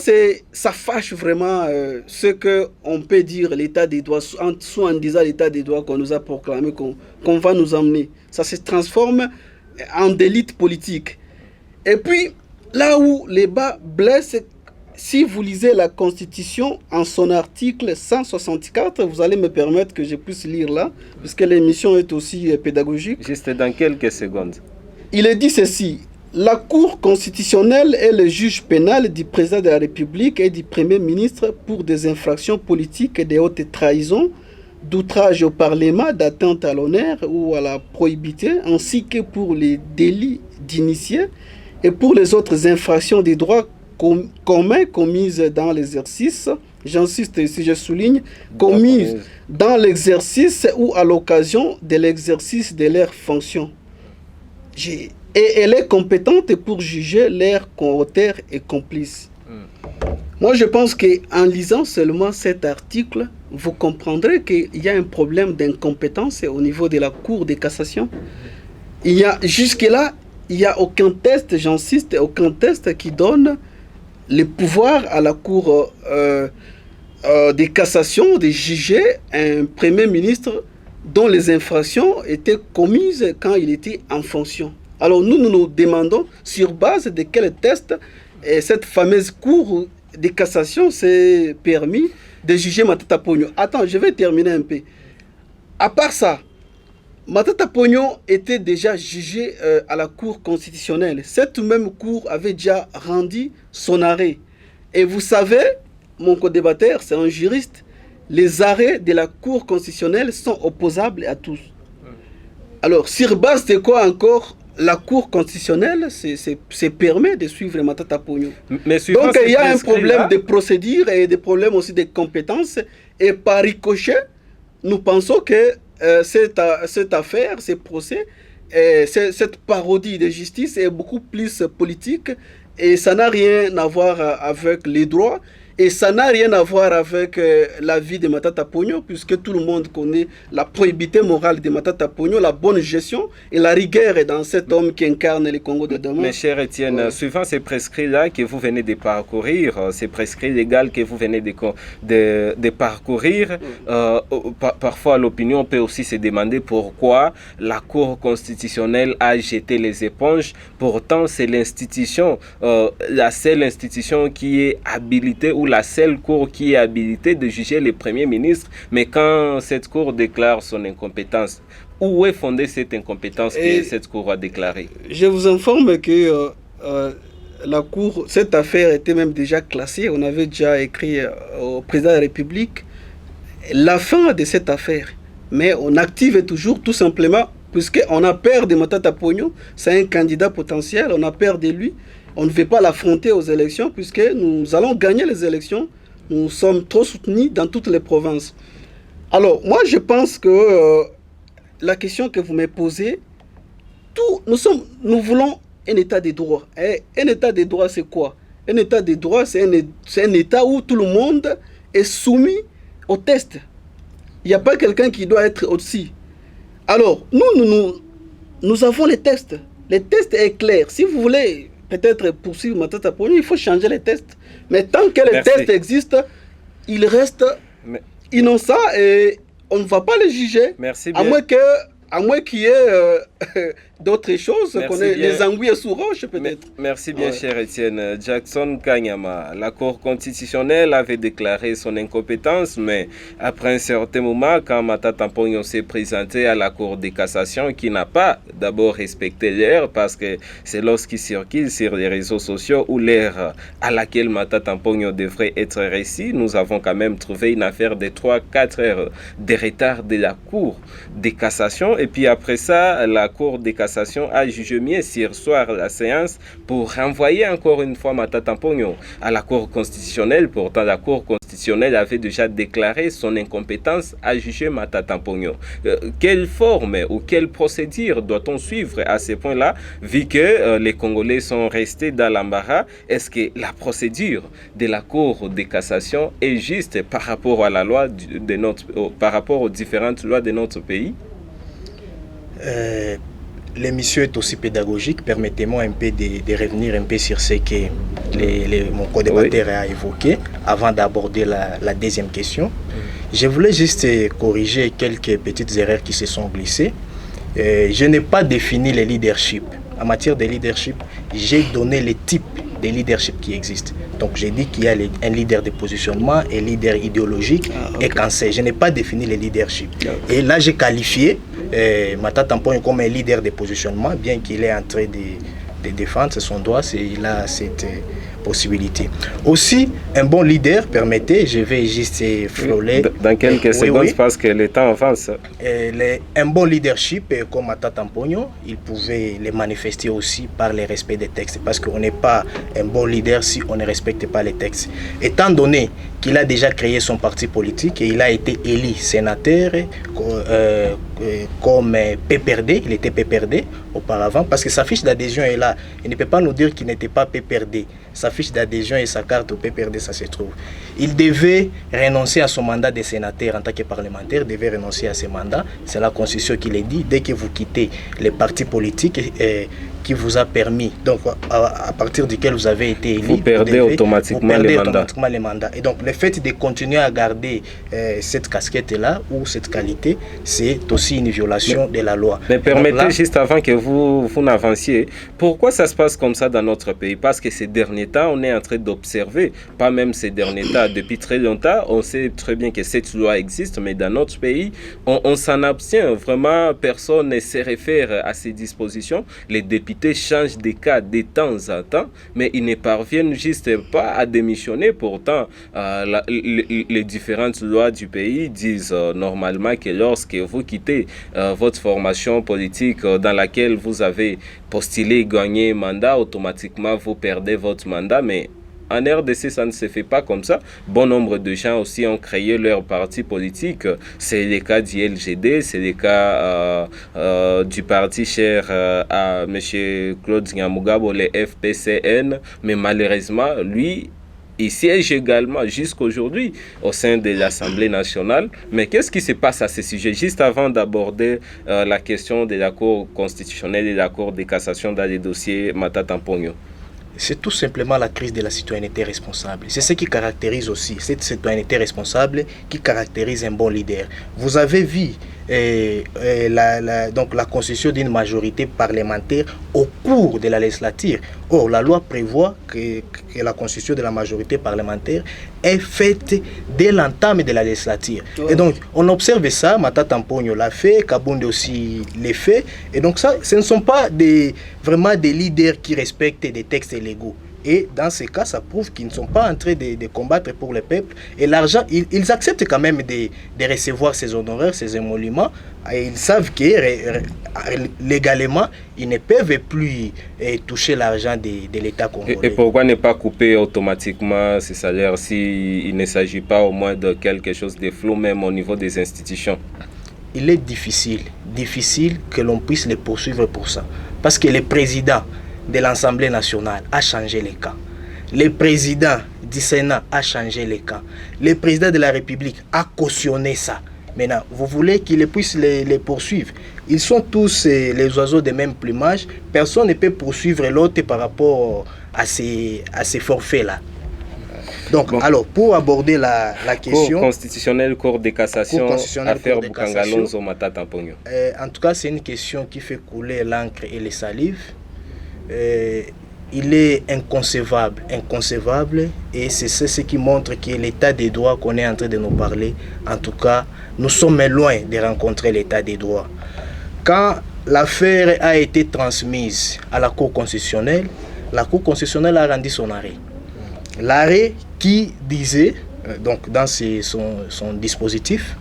fâche vraiment ce qu'on peut dire, l'état des droits, soit en disant l'état des droits qu'on nous a proclamé, qu'on va nous emmener. Ça se transforme en délit politique. Et puis, là où les bas blessent, si vous lisez la Constitution en son article 164, vous allez me permettre que je puisse lire là, puisque l'émission est aussi pédagogique. Juste dans quelques secondes. Il est dit ceci: la Cour constitutionnelle est le juge pénal du président de la République et du Premier ministre pour des infractions politiques et de haute trahison, d'outrage au Parlement, d'atteinte à l'honneur ou à la probité, ainsi que pour les délits d'initiés et pour les autres infractions des droits communs commises dans l'exercice, j'insiste ici, je souligne, commises dans l'exercice ou à l'occasion de l'exercice de leurs fonctions. Et elle est compétente pour juger leurs co-auteurs et complices. Moi, je pense qu'en lisant seulement cet article, vous comprendrez qu'il y a un problème d'incompétence au niveau de la Cour de cassation. Jusque-là, il n'y a aucun test, j'insiste, aucun test qui donne le pouvoir à la Cour de cassation de juger un Premier ministre dont les infractions étaient commises quand il était en fonction. Alors nous demandons sur base de quel test cette fameuse Cour de cassation s'est permis de juger Matata Ponyo. Attends, je vais terminer un peu. À part ça, Matata Ponyo était déjà jugé à la Cour constitutionnelle. Cette même Cour avait déjà rendu son arrêt. Et vous savez, mon co-débatteur, c'est un juriste, les arrêts de la Cour constitutionnelle sont opposables à tous. Alors, sur base de quoi encore la Cour constitutionnelle se permet de suivre Matata Ponyo? Donc, il y a un problème de procédure et des problèmes aussi de compétences. Et par ricochet, nous pensons que cette affaire, ce procès, cette parodie de justice est beaucoup plus politique et ça n'a rien à voir avec les droits et ça n'a rien à voir avec la vie de Matata Ponyo, puisque tout le monde connaît la probité morale de Matata Ponyo, la bonne gestion et la rigueur dans cet homme qui incarne le Congo de demain. Mais cher Étienne, suivant ces prescrits-là que vous venez de parcourir, ces prescrits légaux que vous venez de parcourir, parfois l'opinion peut aussi se demander pourquoi la Cour constitutionnelle a jeté les éponges. Pourtant, c'est l'institution, la seule institution qui est habilitée ou la seule cour qui est habilitée de juger le Premier ministre. Mais quand cette cour déclare son incompétence, où est fondée cette incompétence que cette cour a déclarée? Je vous informe que la cour, cette affaire était même déjà classée. On avait déjà écrit au président de la République la fin de cette affaire. Mais on active toujours tout simplement, puisqu'on a peur de Matata Ponyo, c'est un candidat potentiel, on a peur de lui. On ne veut pas l'affronter aux élections puisque nous allons gagner les élections. Nous sommes trop soutenus dans toutes les provinces. Alors, moi, je pense que la question que vous me posez, nous voulons un état de droit. Et un état de droit, c'est quoi? Un état de droit, c'est un état où tout le monde est soumis au test. Il n'y a pas quelqu'un qui doit être au-dessus. Alors, nous avons les tests. Le test est clair. Si vous voulez peut-être poursuivre Matata Ponyo, il faut changer les tests. Mais tant que les tests existent, ils restent innocents et on ne va pas les juger. Merci bien. À moins qu'il y ait d'autres choses, qu'on ait les anguilles sous roche peut-être. Merci bien, cher Étienne. Jackson Kanyama, la Cour constitutionnelle avait déclaré son incompétence, mais après un certain moment, quand Matata Ponyo s'est présenté à la Cour de cassation, qui n'a pas d'abord respecté l'heure, parce que c'est lorsqu'il circule sur les réseaux sociaux où l'heure à laquelle Matata Ponyo devrait être reçu, nous avons quand même trouvé une affaire de 3-4 heures de retard de la Cour de cassation. Et puis après ça, la Cour de cassation a jugé mieux hier soir la séance pour renvoyer encore une fois Matata Ponyo à la Cour constitutionnelle. Pourtant, la Cour constitutionnelle avait déjà déclaré son incompétence à juger Matata Ponyo. Quelle forme ou quelle procédure doit-on suivre à ce point-là, vu que les Congolais sont restés dans l'embarras? Est-ce que la procédure de la Cour de cassation est juste par rapport à la loi par rapport aux différentes lois de notre pays? L'émission est aussi pédagogique. Permettez-moi un peu de revenir un peu sur ce que mon co-débatteur a évoqué avant d'aborder la deuxième question. Je voulais juste corriger quelques petites erreurs qui se sont glissées. Je n'ai pas défini le leadership. En matière de leadership, j'ai donné les types de leadership qui existent. Donc j'ai dit qu'il y a un leader de positionnement, un leader idéologique et cancer. Je n'ai pas défini le leadership. Et là, j'ai qualifié Matata Ponyo comme un leader de positionnement, bien qu'il est en train de défendre son droit, il a cette possibilité. Aussi, un bon leader, permettez, je vais juste frôler. Dans quelques secondes, parce que le temps avance. Un bon leadership, comme Matata Ponyo, il pouvait le manifester aussi par le respect des textes, parce qu'on n'est pas un bon leader si on ne respecte pas les textes. Étant donné qu'il a déjà créé son parti politique et il a été élu sénateur comme PPRD, il était PPRD auparavant, parce que sa fiche d'adhésion est là. Il ne peut pas nous dire qu'il n'était pas PPRD. Sa fiche d'adhésion et sa carte au PPRD, ça se trouve. Il devait renoncer à son mandat de sénateur en tant que parlementaire, il devait renoncer à ses mandats. C'est la Constitution qui le dit. Dès que vous quittez les partis politiques qui vous a permis, donc à partir duquel vous avez été élu, vous perdez automatiquement les mandats. Et donc le fait de continuer à garder cette casquette-là ou cette qualité, c'est aussi une violation de la loi. Mais permettez juste avant que vous n'avanciez, pourquoi ça se passe comme ça dans notre pays? Parce que ces derniers temps, on est en train d'observer, pas même ces derniers temps, depuis très longtemps, on sait très bien que cette loi existe, mais dans notre pays, on s'en abstient. Vraiment, personne ne se réfère à ces dispositions. Les députés changent de cas de temps en temps, mais ils ne parviennent juste pas à démissionner. Pourtant, les différentes lois du pays disent normalement que lorsque vous quittez votre formation politique dans laquelle vous avez postulé, gagné mandat, automatiquement vous perdez votre mandat. Mais en RDC, ça ne se fait pas comme ça. Bon nombre de gens aussi ont créé leur parti politique. C'est le cas du LGD, c'est le cas du parti cher à M. Claude Nyamugabo, le FPCN. Mais malheureusement, lui, il siège également jusqu'aujourd'hui au sein de l'Assemblée nationale. Mais qu'est-ce qui se passe à ce sujet? Juste avant d'aborder la question de la Cour constitutionnelle et de la Cour de cassation dans les dossiers Matata Ponyo. C'est tout simplement la crise de la citoyenneté responsable. C'est ce qui caractérise aussi cette citoyenneté responsable qui caractérise un bon leader. Vous avez vu donc la constitution d'une majorité parlementaire au cours de la législature. Or, la loi prévoit que la constitution de la majorité parlementaire est faite dès l'entame de la législature. Et donc, on observe ça, Matata Ponyo l'a fait, Kabonde aussi l'a fait. Et donc, ça, ce ne sont pas vraiment des leaders qui respectent des textes légaux. Et dans ces cas, ça prouve qu'ils ne sont pas en train de combattre pour le peuple. Et l'argent, ils acceptent quand même de recevoir ces honoraires, ces émoluments. Et ils savent que légalement, ils ne peuvent plus toucher l'argent de l'État congolais. Et pourquoi ne pas couper automatiquement ces salaires s'il ne s'agit pas au moins de quelque chose de flou, même au niveau des institutions? Il est difficile que l'on puisse les poursuivre pour ça. Parce que le président de l'Assemblée nationale a changé les cas. Le président du Sénat a changé les cas. Le président de la République a cautionné ça. Maintenant, vous voulez qu'ils puissent les poursuivre. Ils sont tous les oiseaux de même plumage. Personne ne peut poursuivre l'autre par rapport à ces forfaits-là. Donc, bon. Alors, pour aborder la question... Cour constitutionnelle, Cour de cassation, affaire Bukangalonzo Matata Mponyo. En tout cas, c'est une question qui fait couler l'encre et les salives. Il est inconcevable, et c'est ce qui montre que l'état des droits qu'on est en train de nous parler, en tout cas, nous sommes loin de rencontrer l'état des droits. Quand l'affaire a été transmise à la Cour constitutionnelle, la Cour constitutionnelle a rendu son arrêt. L'arrêt qui disait, donc dans son dispositif,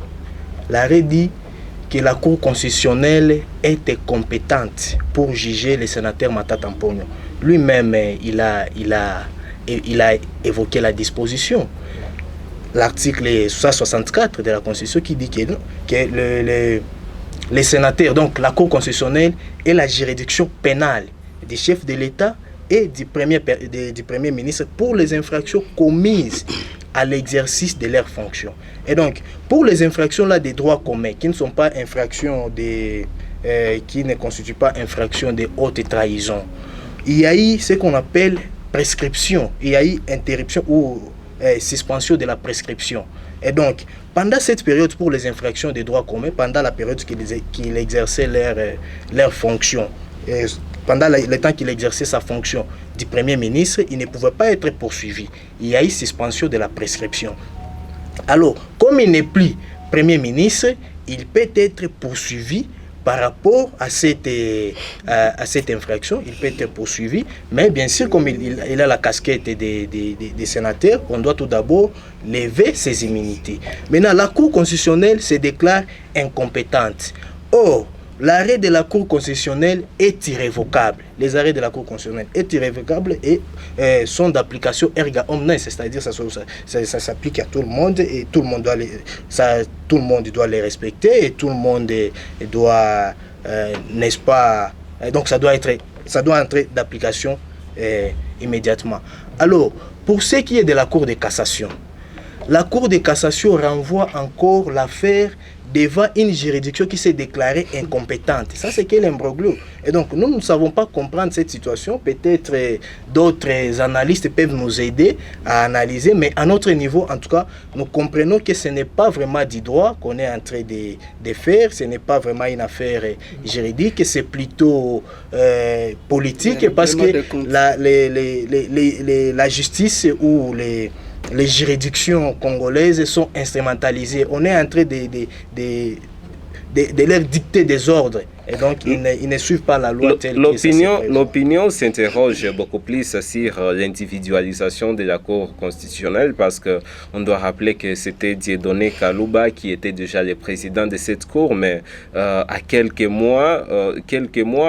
l'arrêt dit que la Cour constitutionnelle était compétente pour juger le sénateur Matata Mponyo. Lui-même, il a évoqué la disposition. L'article 64 de la Constitution qui dit que les sénateurs, donc la Cour constitutionnelle, est la juridiction pénale des chefs de l'État et du Premier ministre pour les infractions commises à l'exercice de leurs fonctions. Et donc, pour les infractions là des droits communs, qui ne sont pas infractions qui ne constituent pas infractions de haute trahison, il y a eu ce qu'on appelle prescription, il y a eu interruption ou suspension de la prescription. Et donc, pendant cette période, pour les infractions des droits communs, pendant la période qu'il exerçait leur fonction, pendant le temps qu'il exerçait sa fonction du Premier ministre, il ne pouvait pas être poursuivi. Il y a eu suspension de la prescription. Alors, comme il n'est plus Premier ministre, il peut être poursuivi par rapport à cette infraction, il peut être poursuivi, mais bien sûr, comme il a la casquette des sénateurs, on doit tout d'abord lever ses immunités. Maintenant, la Cour constitutionnelle se déclare incompétente. Or, l'arrêt de la Cour constitutionnelle est irrévocable. Les arrêts de la Cour constitutionnelle sont irrévocables et sont d'application erga omnes, c'est-à-dire ça s'applique à tout le monde et tout le monde doit les respecter et tout le monde doit, n'est-ce pas, donc ça doit entrer d'application immédiatement. Alors, pour ce qui est de la Cour de cassation, la Cour de cassation renvoie encore l'affaire devant une juridiction qui s'est déclarée incompétente. Ça, c'est quel imbroglio. Et donc, nous ne savons pas comprendre cette situation. Peut-être d'autres analystes peuvent nous aider à analyser, mais à notre niveau, en tout cas, nous comprenons que ce n'est pas vraiment du droit qu'on est en train de faire, ce n'est pas vraiment une affaire juridique, c'est plutôt politique, parce que la justice ou les juridictions congolaises sont instrumentalisées. On est en train de leur dicter des ordres. Et donc, ils ne suivent pas la loi telle que l'opinion s'interroge beaucoup plus sur l'individualisation de la Cour constitutionnelle, parce qu'on doit rappeler que c'était Dieudonné Kalouba qui était déjà le président de cette Cour, mais à quelques mois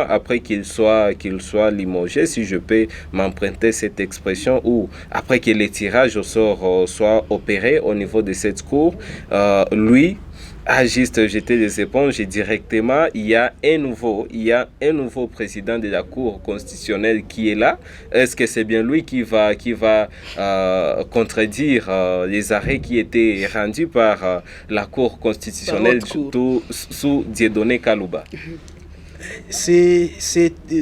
après qu'il soit limogé, si je peux m'emprunter cette expression, ou après que les tirages au sort soient opérés au niveau de cette Cour, lui a juste jeté les éponges et directement il y a un nouveau président de la Cour constitutionnelle qui est là. Est-ce que c'est bien lui qui va contredire les arrêts qui étaient rendus par la Cour constitutionnelle sous Dieudonné Kalouba?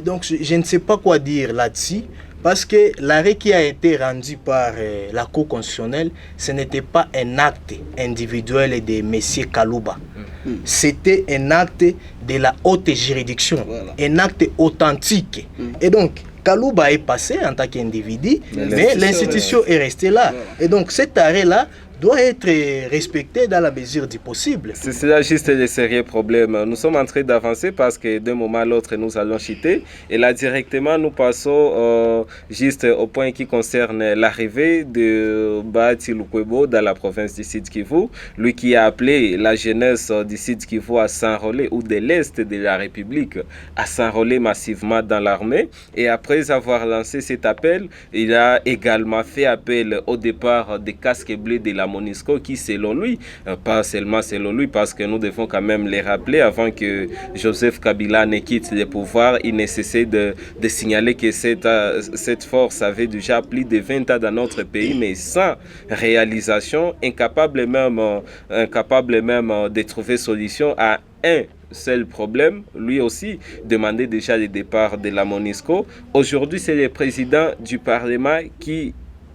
Donc je ne sais pas quoi dire là-dessus. Parce que l'arrêt qui a été rendu par la Cour constitutionnelle, ce n'était pas un acte individuel de M. Kalouba. C'était un acte de la haute juridiction, un acte authentique. Et donc, Kalouba est passé en tant qu'individu, mais l'institution est restée là. Et donc, cet arrêt-là doit être respecté dans la mesure du possible. C'est là juste le sérieux problème. Nous sommes en train d'avancer parce que d'un moment à l'autre, nous allons chuter. Et là, directement, nous passons juste au point qui concerne l'arrivée de Bahati Lukwebo dans la province du Sud Kivu. Lui qui a appelé la jeunesse du Sud Kivu à s'enrôler, ou de l'Est de la République, à s'enrôler massivement dans l'armée. Et après avoir lancé cet appel, il a également fait appel au départ des casques bleus de la la MONUSCO qui, selon lui, pas seulement selon lui, parce que nous devons quand même les rappeler, avant que Joseph Kabila ne quitte le pouvoir, il nécessite de signaler que cette force avait déjà plus de 20 ans dans notre pays, mais sans réalisation, incapable même de trouver solution à un seul problème. Lui aussi demandait déjà le départ de la MONUSCO. Aujourd'hui, c'est le président du Parlement qui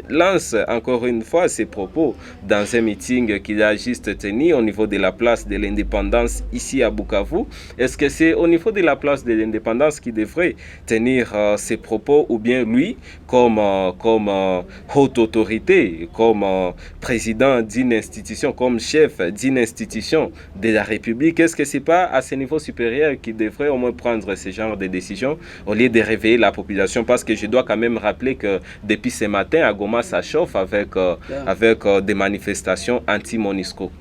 lance encore une fois ses propos dans un meeting qu'il a juste tenu au niveau de la place de l'Indépendance ici à Bukavu. Est-ce que c'est au niveau de la place de l'Indépendance qu'il devrait tenir ses propos, ou bien lui, comme haute autorité, comme président d'une institution, comme chef d'une institution de la République, est-ce que c'est pas à ce niveau supérieur qu'il devrait au moins prendre ce genre de décisions au lieu de réveiller la population? Parce que je dois quand même rappeler que depuis ce matin à Goma, ça chauffe avec des manifestations anti-MONUSCO.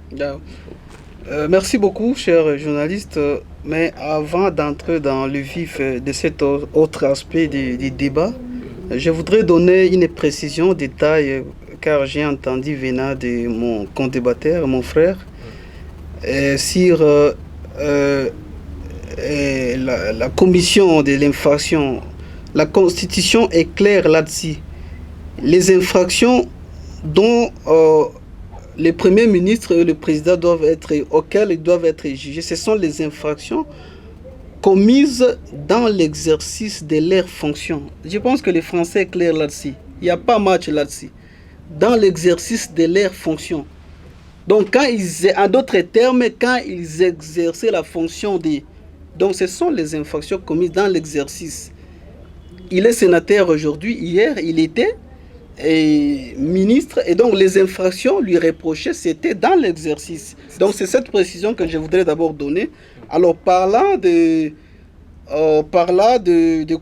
Merci beaucoup, cher journaliste. Mais avant d'entrer dans le vif de cet autre aspect du débat, je voudrais donner une précision, détail, car j'ai entendu venant de mon condébatteur, mon frère, sur la commission de l'infraction. La Constitution est claire là-dessus. Les infractions dont le Premier ministre et le Président auxquelles ils doivent être jugés, ce sont les infractions commises dans l'exercice de leurs fonctions. Je pense que le français est clair là-dessus. Il n'y a pas match là-dessus. Dans l'exercice de leurs fonctions. Donc, en d'autres termes, quand ils exerçaient la fonction de... Donc, ce sont les infractions commises dans l'exercice. Il est sénateur aujourd'hui. Hier, il était ministre. Et donc, les infractions lui reprochées, c'était dans l'exercice. Donc, c'est cette précision que je voudrais d'abord donner. Alors, parlant de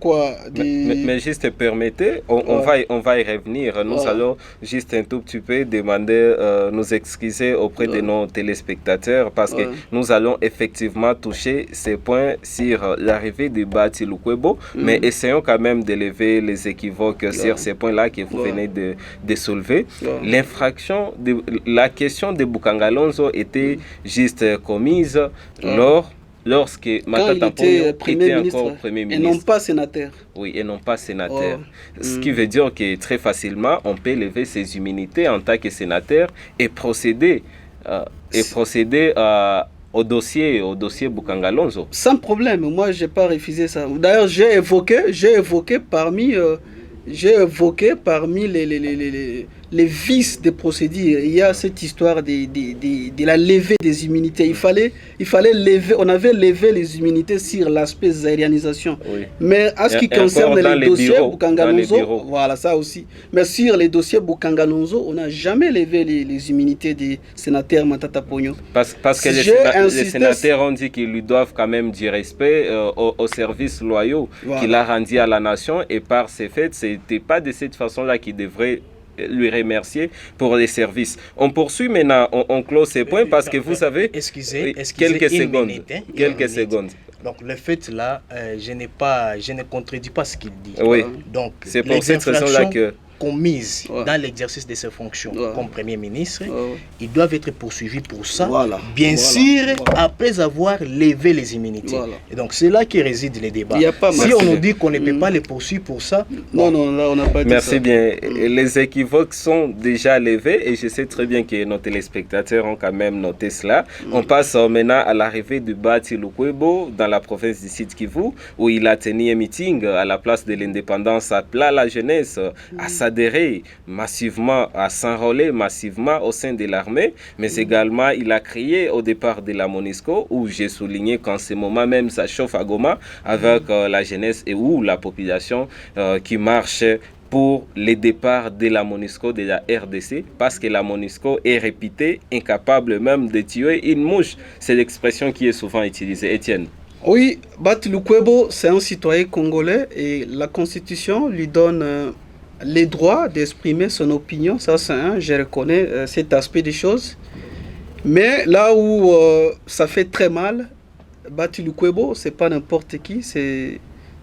quoi mais juste permettez, on va y revenir. Nous allons juste un tout petit peu demander, nous excuser auprès de nos téléspectateurs, parce que nous allons effectivement toucher ces points sur l'arrivée du Bati Lukwebo, mais essayons quand même d'élever les équivoques sur ces points-là que vous venez de soulever. L'infraction, la question de Bukangalonzo était juste commise lorsque Matata Ponyo était encore Premier ministre. Et non pas sénateur. Oui, et non pas sénateur. Ce qui veut dire que très facilement, on peut lever ses immunités en tant que sénateur et procéder au dossier Bukangalonzo. Sans problème, moi je n'ai pas refusé ça. D'ailleurs, j'ai évoqué parmi les vices de procédure, il y a cette histoire de la levée des immunités. Il fallait lever, on avait levé les immunités sur l'aspect zaïrianisation. Oui. Mais à ce qui concerne les dossiers Bukangalonzo, voilà ça aussi. Mais sur les dossiers Bukangalonzo, on n'a jamais levé les immunités des sénateurs Matata Ponyo. Parce que les sénateurs ont dit qu'ils lui doivent quand même du respect aux services loyaux qu'il a rendus à la nation, et par ces faits, ce n'était pas de cette façon-là qu'il devrait lui remercier pour les services. On poursuit maintenant, on close ces points parce que vous savez, quelques secondes. Donc le fait là, je ne contredis pas ce qu'il dit. Oui. Donc c'est pour cette raison-là que commises dans l'exercice de ses fonctions comme Premier ministre, ils doivent être poursuivis pour ça, bien sûr, après avoir levé les immunités. Et donc c'est là que réside les débats. Si on nous dit qu'on ne peut pas les poursuivre pour ça, non, là on n'a pas dit ça. Merci bien. Les équivoques sont déjà levés et je sais très bien que nos téléspectateurs ont quand même noté cela. On passe maintenant à l'arrivée du Bati Lukwebo dans la province du Sud Kivu, où il a tenu un meeting à la place de l'Indépendance, appelant la jeunesse à s'adhérer massivement, à s'enrôler massivement au sein de l'armée, mais également il a crié au départ de la MONUSCO, où j'ai souligné qu'en ce moment même ça chauffe à Goma avec la jeunesse et où la population qui marche pour le départ de la MONUSCO de la RDC, parce que la MONUSCO est réputée incapable même de tuer une mouche. C'est l'expression qui est souvent utilisée. Étienne. Oui, Bati Lukwebo, c'est un citoyen congolais et la Constitution lui donne les droits d'exprimer son opinion. Ça, je reconnais cet aspect des choses. Mais là où ça fait très mal, Bati Lukwebo, c'est pas n'importe qui, c'est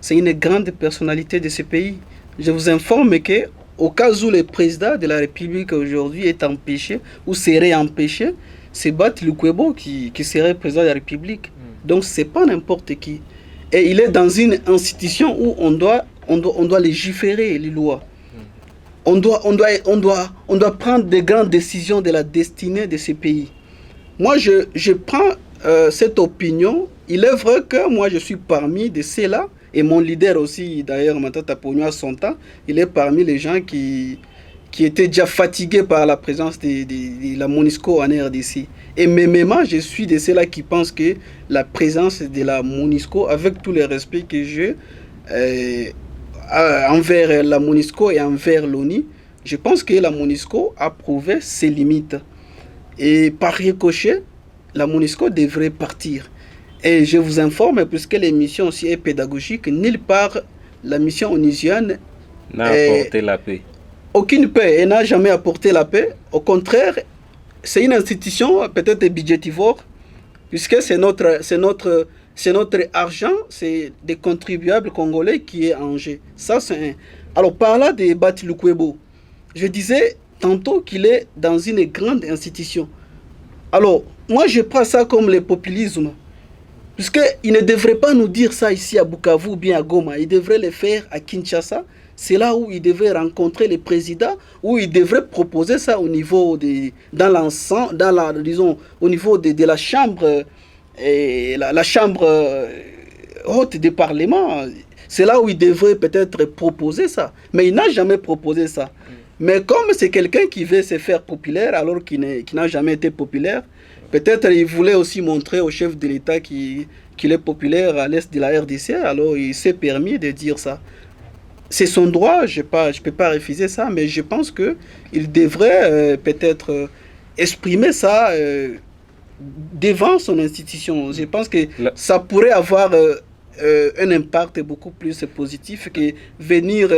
une grande personnalité de ce pays. Je vous informe que au cas où le président de la République aujourd'hui est empêché ou serait empêché, c'est Bat Lukwebo qui serait président de la République. Donc ce n'est pas n'importe qui. Et il est dans une institution où on doit légiférer les lois. On doit prendre des grandes décisions de la destinée de ces pays. Moi, je prends cette opinion. Il est vrai que moi, je suis parmi de ceux-là, et mon leader aussi, d'ailleurs, Matata Pogno à son temps, il est parmi les gens qui étaient déjà fatigués par la présence de la MONUSCO en RDC. Et même je suis de ceux-là qui pensent que la présence de la MONUSCO, avec tout le respect que j'ai envers la MONUSCO et envers l'ONU, je pense que la MONUSCO a prouvé ses limites. Et par ricochet, la MONUSCO devrait partir. Et je vous informe, puisque l'émission aussi est pédagogique, nulle part la mission onusienne n'a apporté la paix. Aucune paix, elle n'a jamais apporté la paix. Au contraire, c'est une institution peut-être budgétivore, puisque c'est notre argent, c'est des contribuables congolais qui est en jeu. Ça, c'est un. Alors, par là de Bat Lukwebo, je disais tantôt qu'il est dans une grande institution. Alors, moi, je prends ça comme le populisme. Puisqu'il ne devrait pas nous dire ça ici à Bukavu ou bien à Goma. Il devrait le faire à Kinshasa. C'est là où il devrait rencontrer les présidents, où il devrait proposer ça au niveau au niveau de la chambre, la chambre haute du Parlement. C'est là où il devrait peut-être proposer ça. Mais il n'a jamais proposé ça. Mais comme c'est quelqu'un qui veut se faire populaire alors qu'il n'a jamais été populaire, peut-être il voulait aussi montrer au chef de l'État qu'il est populaire à l'est de la RDC, alors il s'est permis de dire ça. C'est son droit, je ne peux pas refuser ça, mais je pense qu'il devrait peut-être exprimer ça devant son institution. Je pense que ça pourrait avoir un impact beaucoup plus positif que venir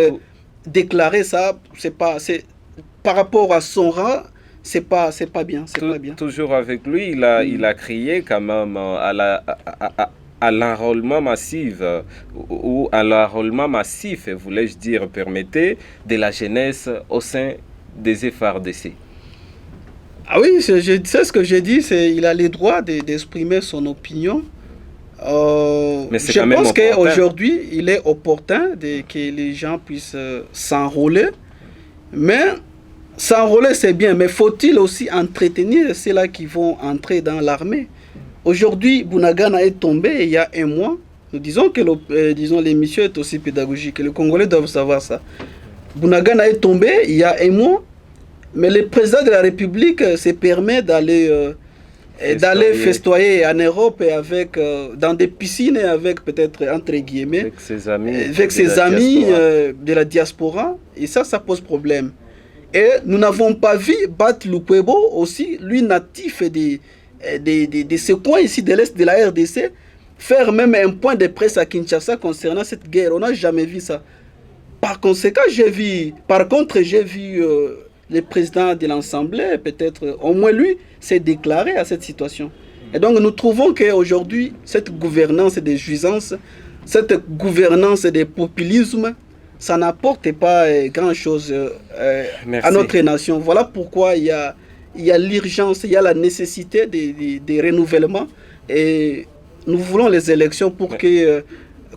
déclarer ça. Par rapport à son rang, c'est pas bien. Toujours avec lui, il a crié quand même à l'enrôlement massif, ou à l'enrôlement massif, voulais-je dire, permettez, de la jeunesse au sein des FARDC. Ah oui, c'est ce que j'ai dit, il a le droit d'exprimer son opinion. Mais je pense qu'aujourd'hui, il est opportun que les gens puissent s'enrôler. Mais s'enrôler, c'est bien, mais faut-il aussi entretenir ceux-là qui vont entrer dans l'armée? Aujourd'hui, Bunagana est tombé il y a un mois. Nous disons que l'émission est aussi pédagogique. Les Congolais doivent savoir ça. Bunagana est tombé il y a un mois, mais le président de la République se permet d'aller festoyer en Europe et dans des piscines avec peut-être entre guillemets avec ses amis de la diaspora. Et ça pose problème. Et nous n'avons pas vu Bat Lukwebo aussi, lui natif de ce coin ici de l'Est de la RDC, faire même un point de presse à Kinshasa concernant cette guerre. On n'a jamais vu ça. Par conséquent, j'ai vu le président de l'Assemblée, peut-être, au moins lui, s'est déclaré à cette situation. Et donc nous trouvons qu'aujourd'hui, cette gouvernance des jouissances, cette gouvernance des populismes, ça n'apporte pas grand-chose à notre nation. Voilà pourquoi il y a l'urgence, il y a la nécessité des renouvellements. Et nous voulons les élections pour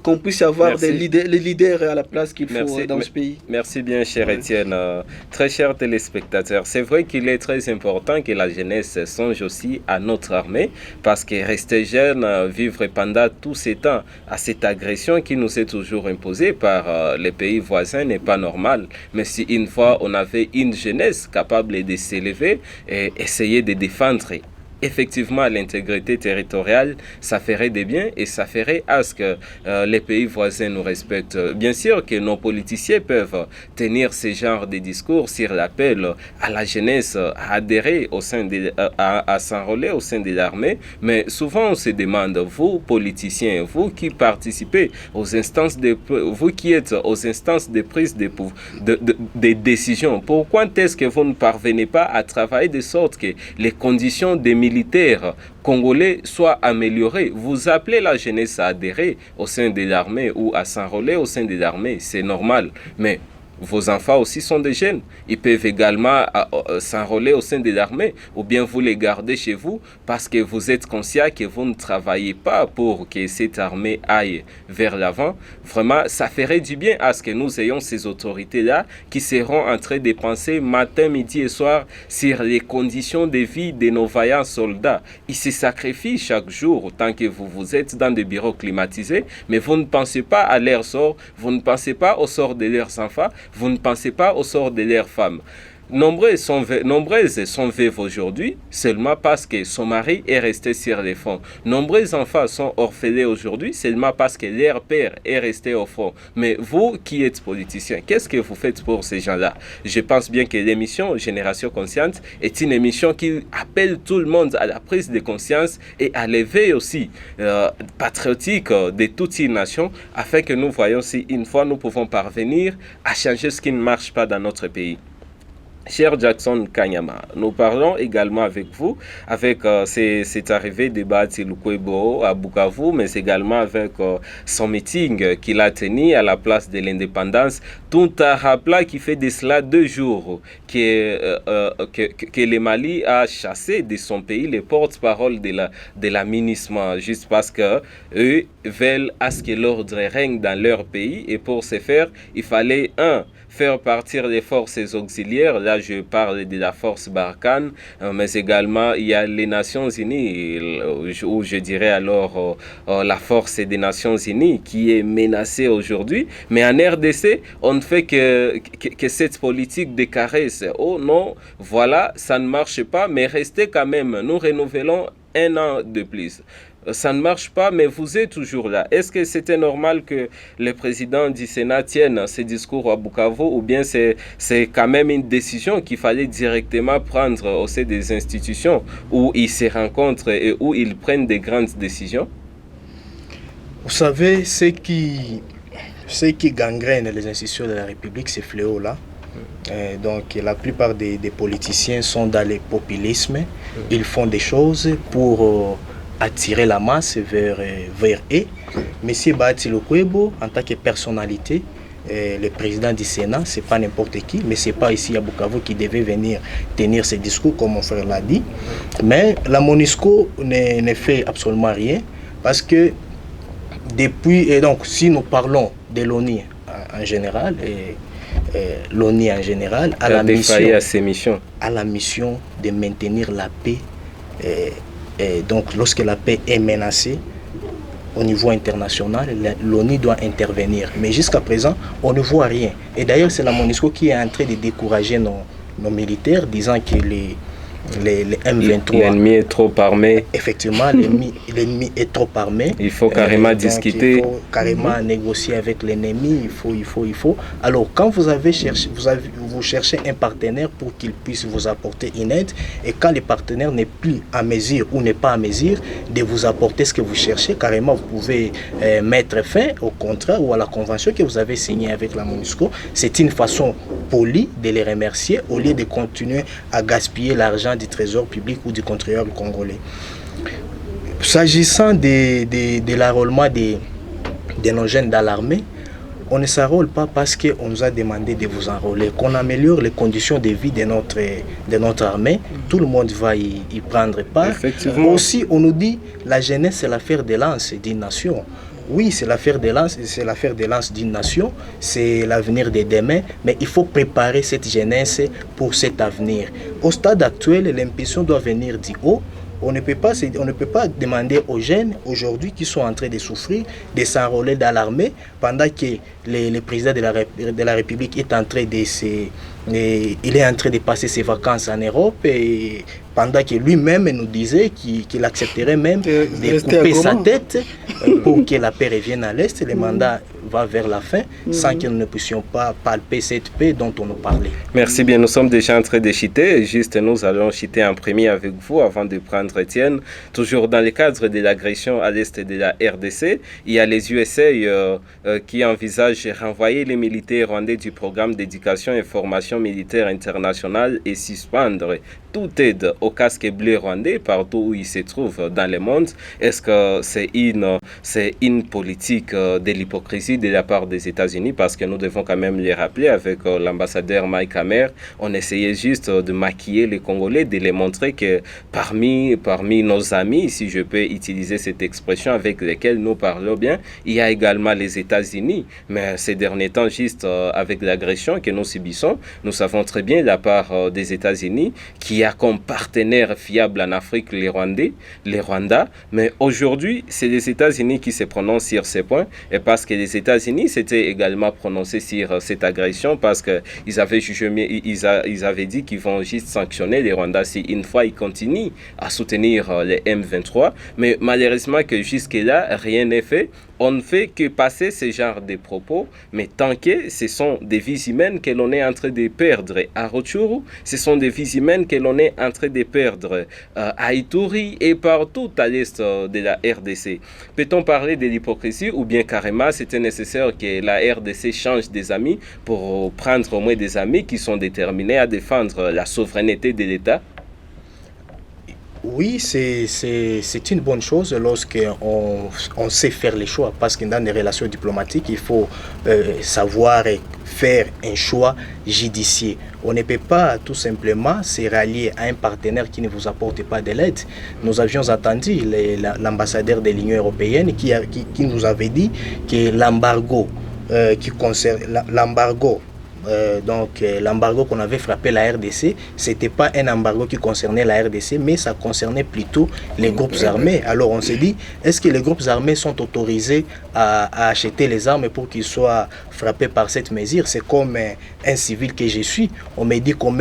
qu'on puisse avoir les leaders à la place qu'il faut dans ce pays. Merci bien, cher Étienne. Très chers téléspectateurs, c'est vrai qu'il est très important que la jeunesse songe aussi à notre armée, parce que rester jeune, vivre pendant tous ces temps à cette agression qui nous est toujours imposée par les pays voisins n'est pas normal. Mais si une fois on avait une jeunesse capable de s'élever et essayer de défendre effectivement l'intégrité territoriale, ça ferait des biens et ça ferait à ce que les pays voisins nous respectent. Bien sûr que nos politiciens peuvent tenir ce genre de discours sur l'appel à la jeunesse à adhérer à s'enrôler au sein de l'armée, mais souvent on se demande, vous politiciens, vous qui participez aux instances vous qui êtes aux instances de prise de décisions, pourquoi est-ce que vous ne parvenez pas à travailler de sorte que les conditions des militaires congolais soient améliorées? Vous appelez la jeunesse à adhérer au sein de l'armée ou à s'enrôler au sein de l'armée, c'est normal. Mais vos enfants aussi sont des jeunes. Ils peuvent également s'enrôler au sein de l'armée, ou bien vous les gardez chez vous parce que vous êtes conscient que vous ne travaillez pas pour que cette armée aille vers l'avant. Vraiment, ça ferait du bien à ce que nous ayons ces autorités-là qui seront en train de penser matin, midi et soir sur les conditions de vie de nos vaillants soldats. Ils se sacrifient chaque jour tant que vous êtes dans des bureaux climatisés, mais vous ne pensez pas à leur sort, vous ne pensez pas au sort de leurs enfants, vous ne pensez pas au sort de leurs femmes. Nombreuses sont veuves aujourd'hui seulement parce que son mari est resté sur les fonds. Nombreux enfants sont orphelins aujourd'hui seulement parce que leur père est resté au front. Mais vous qui êtes politicien, qu'est-ce que vous faites pour ces gens-là? Je pense bien que l'émission Génération Consciente est une émission qui appelle tout le monde à la prise de conscience et à l'éveil aussi patriotique de toute une nation afin que nous voyons si une fois nous pouvons parvenir à changer ce qui ne marche pas dans notre pays. Cher Jackson Kanyama, nous parlons également avec vous, avec cette arrivée de Bahati Lukwebo à Bukavu, mais également avec son meeting qu'il a tenu à la place de l'indépendance, tout un rappel qui fait de cela 2 jours que le Mali a chassé de son pays les porte-parole de la MINUSMA, juste parce qu'eux veulent à ce que l'ordre règne dans leur pays, et pour ce faire, il fallait faire partir les forces auxiliaires. Là, je parle de la force Barkhane, mais également, il y a les Nations Unies, ou je dirais alors la force des Nations Unies qui est menacée aujourd'hui. Mais en RDC, on ne fait que cette politique de caresse. Oh non, voilà, ça ne marche pas, mais restez quand même. Nous renouvelons 1 an de plus. Ça ne marche pas, mais vous êtes toujours là. Est-ce que c'était normal que le président du Sénat tienne ce discours à Bukavu, ou bien c'est quand même une décision qu'il fallait directement prendre au sein des institutions où ils se rencontrent et où ils prennent des grandes décisions? Vous savez, ce qui gangrène les institutions de la République, ces fléaux-là. Donc la plupart des politiciens sont dans le populisme. Ils font des choses pour attirer la masse vers eux. Monsieur Bahati Lukwebo, en tant que personnalité, le président du Sénat, c'est pas n'importe qui, mais c'est pas ici à Bukavu qui devait venir tenir ce discours, comme mon frère l'a dit. Mais la MONUSCO ne fait absolument rien, parce que depuis, et donc si nous parlons de l'ONU en général, l'ONU en général a la mission de maintenir la paix. Et donc, lorsque la paix est menacée au niveau international, l'ONU doit intervenir. Mais jusqu'à présent, on ne voit rien. Et d'ailleurs, c'est la MONUSCO qui est en train de décourager nos militaires, disant que les M23... L'ennemi est trop armé. Effectivement, l'ennemi est trop armé. Il faut carrément discuter. Il faut carrément négocier avec l'ennemi. Il faut. Alors, quand vous cherchez un partenaire pour qu'il puisse vous apporter une aide, et quand le partenaire n'est plus à mesure ou n'est pas à mesure de vous apporter ce que vous cherchez, carrément, vous pouvez mettre fin au contrat ou à la convention que vous avez signée avec la MONUSCO. C'est une façon polie de les remercier au lieu de continuer à gaspiller l'argent du trésor public ou du contribuable congolais. S'agissant de l'enrôlement de nos jeunes dans l'armée, on ne s'enrôle pas parce qu'on nous a demandé de vous enrôler, qu'on améliore les conditions de vie de notre armée. Tout le monde va y prendre part. Effectivement. Aussi, on nous dit la jeunesse, c'est l'affaire de lance d'une nation. Oui, c'est l'affaire de lance d'une nation, c'est l'avenir de demain, mais il faut préparer cette jeunesse pour cet avenir. Au stade actuel, l'impression doit venir du haut. On ne peut pas demander aux jeunes aujourd'hui qui sont en train de souffrir de s'enrôler dans l'armée pendant que le président de la République est en train de passer ses vacances en Europe, et pendant que lui-même nous disait qu'il accepterait même de couper sa tête pour que la paix revienne à l'Est. Le mandat va vers la fin sans que nous ne puissions pas palper cette paix dont on nous parlait. Merci bien, nous sommes déjà en train de chiter. Juste, nous allons chiter en premier avec vous avant de prendre Étienne. Toujours dans le cadre de l'agression à l'Est de la RDC, il y a les USA qui envisagent de renvoyer les militaires rwandais du programme d'éducation et formation coopération militaire internationale et suspendre toute aide au casque bleu rwandais partout où il se trouve dans le monde? Est-ce que c'est une politique de l'hypocrisie de la part des États-Unis? Parce que nous devons quand même les rappeler, avec l'ambassadeur Mike Hammer, on essayait juste de maquiller les Congolais, de les montrer que parmi nos amis, si je peux utiliser cette expression, avec lesquels nous parlons bien, il y a également les États-Unis. Mais ces derniers temps, juste avec l'agression que nous subissons, nous savons très bien la part des États-Unis qui a comme partenaire fiable en Afrique les Rwandais. Mais aujourd'hui, c'est les États-Unis qui se prononcent sur ces points, et parce que les États-Unis s'étaient également prononcés sur cette agression, parce qu'ils avaient ils avaient dit qu'ils vont juste sanctionner les Rwandais si une fois ils continuent à soutenir les M23. Mais malheureusement que jusque-là, rien n'est fait. On ne fait que passer ce genre de propos, mais tant que ce sont des vies humaines que l'on est en train de perdre à Rutshuru, ce sont des vies humaines que l'on est en train de perdre à Ituri et partout à l'est de la RDC. Peut-on parler de l'hypocrisie, ou bien carrément c'était nécessaire que la RDC change des amis pour prendre au moins des amis qui sont déterminés à défendre la souveraineté de l'État? Oui, c'est une bonne chose lorsqu'on sait faire les choix, parce que dans les relations diplomatiques, il faut savoir faire un choix judicieux. On ne peut pas tout simplement se rallier à un partenaire qui ne vous apporte pas de l'aide. Nous avions entendu l'ambassadeur de l'Union européenne qui nous avait dit que l'embargo qui concerne l'embargo l'embargo qu'on avait frappé la RDC, c'était pas un embargo qui concernait la RDC, mais ça concernait plutôt les groupes armés. Alors on s'est dit, est-ce que les groupes armés sont autorisés à acheter les armes pour qu'ils soient frappés par cette mesure? C'est comme un civil que je suis. On me dit qu'on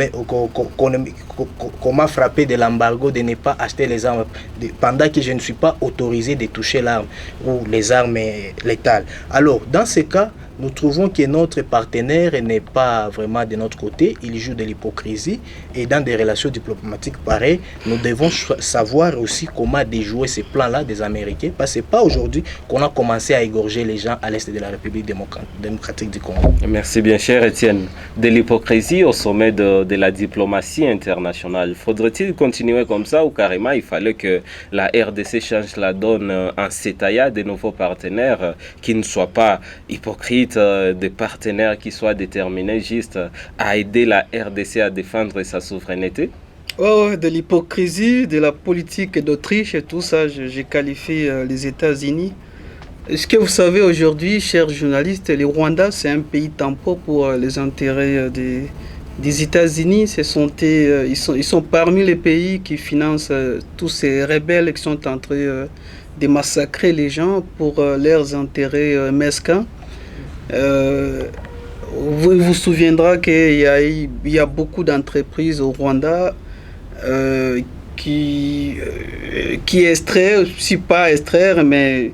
m'a frappé de l'embargo de ne pas acheter les armes pendant que je ne suis pas autorisé de toucher l'arme ou les armes létales. Alors dans ce cas, nous trouvons que notre partenaire n'est pas vraiment de notre côté, il joue de l'hypocrisie, et dans des relations diplomatiques pareilles, nous devons savoir aussi comment déjouer ces plans-là des Américains, parce que ce n'est pas aujourd'hui qu'on a commencé à égorger les gens à l'est de la République démocratique du Congo. Merci bien, cher Étienne. De l'hypocrisie au sommet de la diplomatie internationale, faudrait-il continuer comme ça, ou carrément il fallait que la RDC change la donne en s'étaillant de nouveaux partenaires qui ne soient pas hypocrites, des partenaires qui soient déterminés juste à aider la RDC à défendre sa souveraineté? De l'hypocrisie, de la politique d'Autriche et tout ça, j'ai qualifié les États-Unis. Ce que vous savez aujourd'hui, chers journalistes, le Rwanda, c'est un pays tampon pour les intérêts des États-Unis. Ils sont parmi les pays qui financent tous ces rebelles qui sont en train de massacrer les gens pour leurs intérêts mesquins. Vous vous souviendrez qu'il y a beaucoup d'entreprises au Rwanda qui extraient, si pas extraire, mais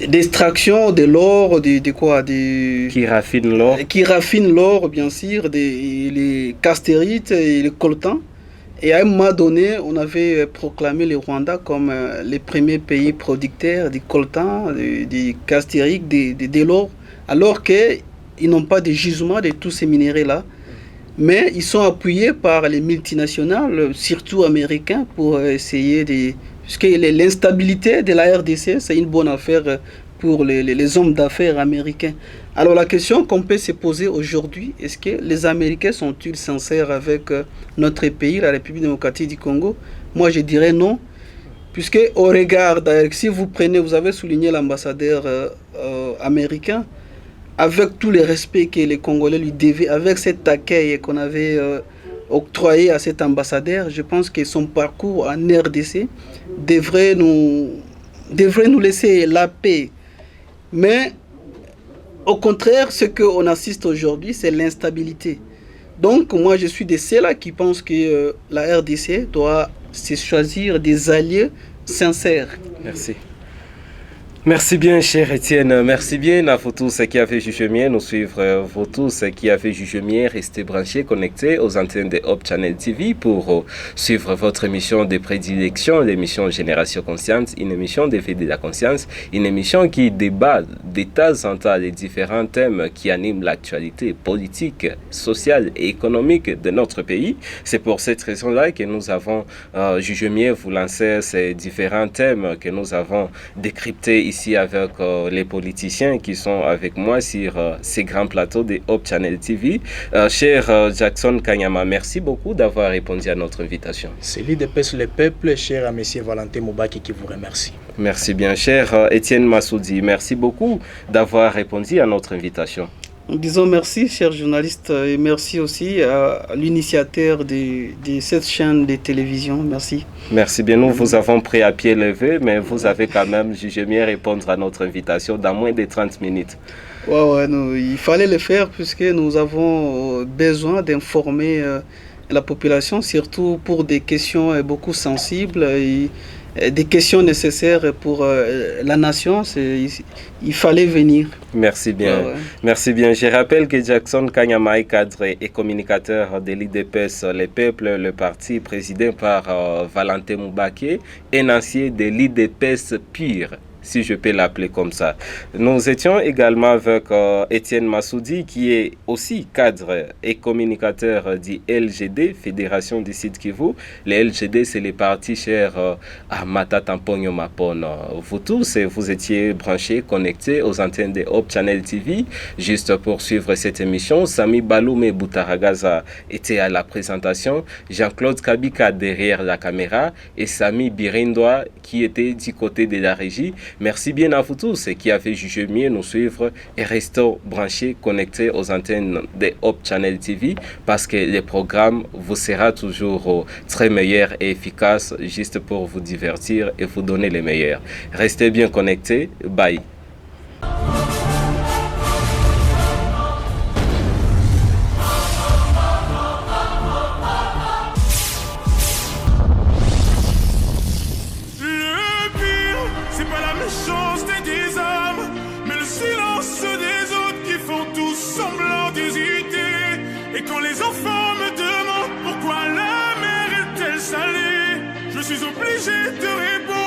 d'extraction de l'or, qui raffinent l'or. Qui raffinent l'or, bien sûr, les castérites et les coltans. Et à un moment donné, on avait proclamé le Rwanda comme le premier pays producteur du coltan, du castérique, de l'or, alors qu'ils n'ont pas de gisement de tous ces minéraux-là. Mais ils sont appuyés par les multinationales, surtout américains, pour essayer de... Parce que l'instabilité de la RDC, c'est une bonne affaire pour les hommes d'affaires américains. Alors la question qu'on peut se poser aujourd'hui, est-ce que les Américains sont-ils sincères avec notre pays, la République démocratique du Congo? Moi je dirais non, puisque au regard, si vous avez souligné l'ambassadeur américain, avec tout le respect que les Congolais lui devaient, avec cet accueil qu'on avait octroyé à cet ambassadeur, je pense que son parcours en RDC devrait nous laisser la paix. Mais au contraire, ce qu'on assiste aujourd'hui, c'est l'instabilité. Donc moi je suis de ceux-là qui pensent que la RDC doit se choisir des alliés sincères. Merci. Merci bien, cher Étienne. Merci bien à vous tous qui avez jugé mieux nous suivre. Vous tous qui avez jugé mieux, restez branchés, connectés aux antennes de Hope Channel TV pour suivre votre émission de prédilection, l'émission Génération Consciente, une émission d'éveil de la conscience, une émission qui débat de temps en temps les différents thèmes qui animent l'actualité politique, sociale et économique de notre pays. C'est pour cette raison-là que nous avons jugé mieux vous lancer ces différents thèmes que nous avons décryptés ici avec les politiciens qui sont avec moi sur ces grands plateaux de Hope Channel TV. Cher Jackson Kanyama, merci beaucoup d'avoir répondu à notre invitation. C'est l'IDPS le peuple, cher à M. Valentin Moubaki qui vous remercie. Merci bien, cher Étienne Massoudi. Merci beaucoup d'avoir répondu à notre invitation. Nous disons merci, chers journalistes, et merci aussi à l'initiateur de cette chaîne de télévision. Merci. Merci bien. Nous vous avons pris à pied levé, mais vous avez quand même jugé mieux répondre à notre invitation dans moins de 30 minutes. Ouais, il fallait le faire puisque nous avons besoin d'informer la population, surtout pour des questions beaucoup sensibles et des questions nécessaires pour la nation. Il fallait venir. Merci bien. Ouais. Merci bien. Je rappelle que Jackson Kanyama est cadre et communicateur de l'IDPS Le Peuple, le parti présidé par Valentin Moubaki, énoncié de l'IDPS pur, si je peux l'appeler comme ça. Nous étions également avec Étienne Massoudi, qui est aussi cadre et communicateur du LGD, Fédération du Sud Kivu. Le LGD, c'est les partis chers à Matata Mpogno Mapon. Vous tous, vous étiez branchés, connectés aux antennes de Hope Channel TV, juste pour suivre cette émission. Sami Baloumé Boutaragaza était à la présentation, Jean-Claude Kabika derrière la caméra et Sami Birindoa qui était du côté de la régie. Merci bien à vous tous qui avez jugé mieux nous suivre et restez branchés, connectés aux antennes de Hope Channel TV parce que le programme vous sera toujours très meilleur et efficace juste pour vous divertir et vous donner les meilleurs. Restez bien connectés. Bye. Et quand les enfants me demandent pourquoi la mer est-elle salée, je suis obligé de répondre.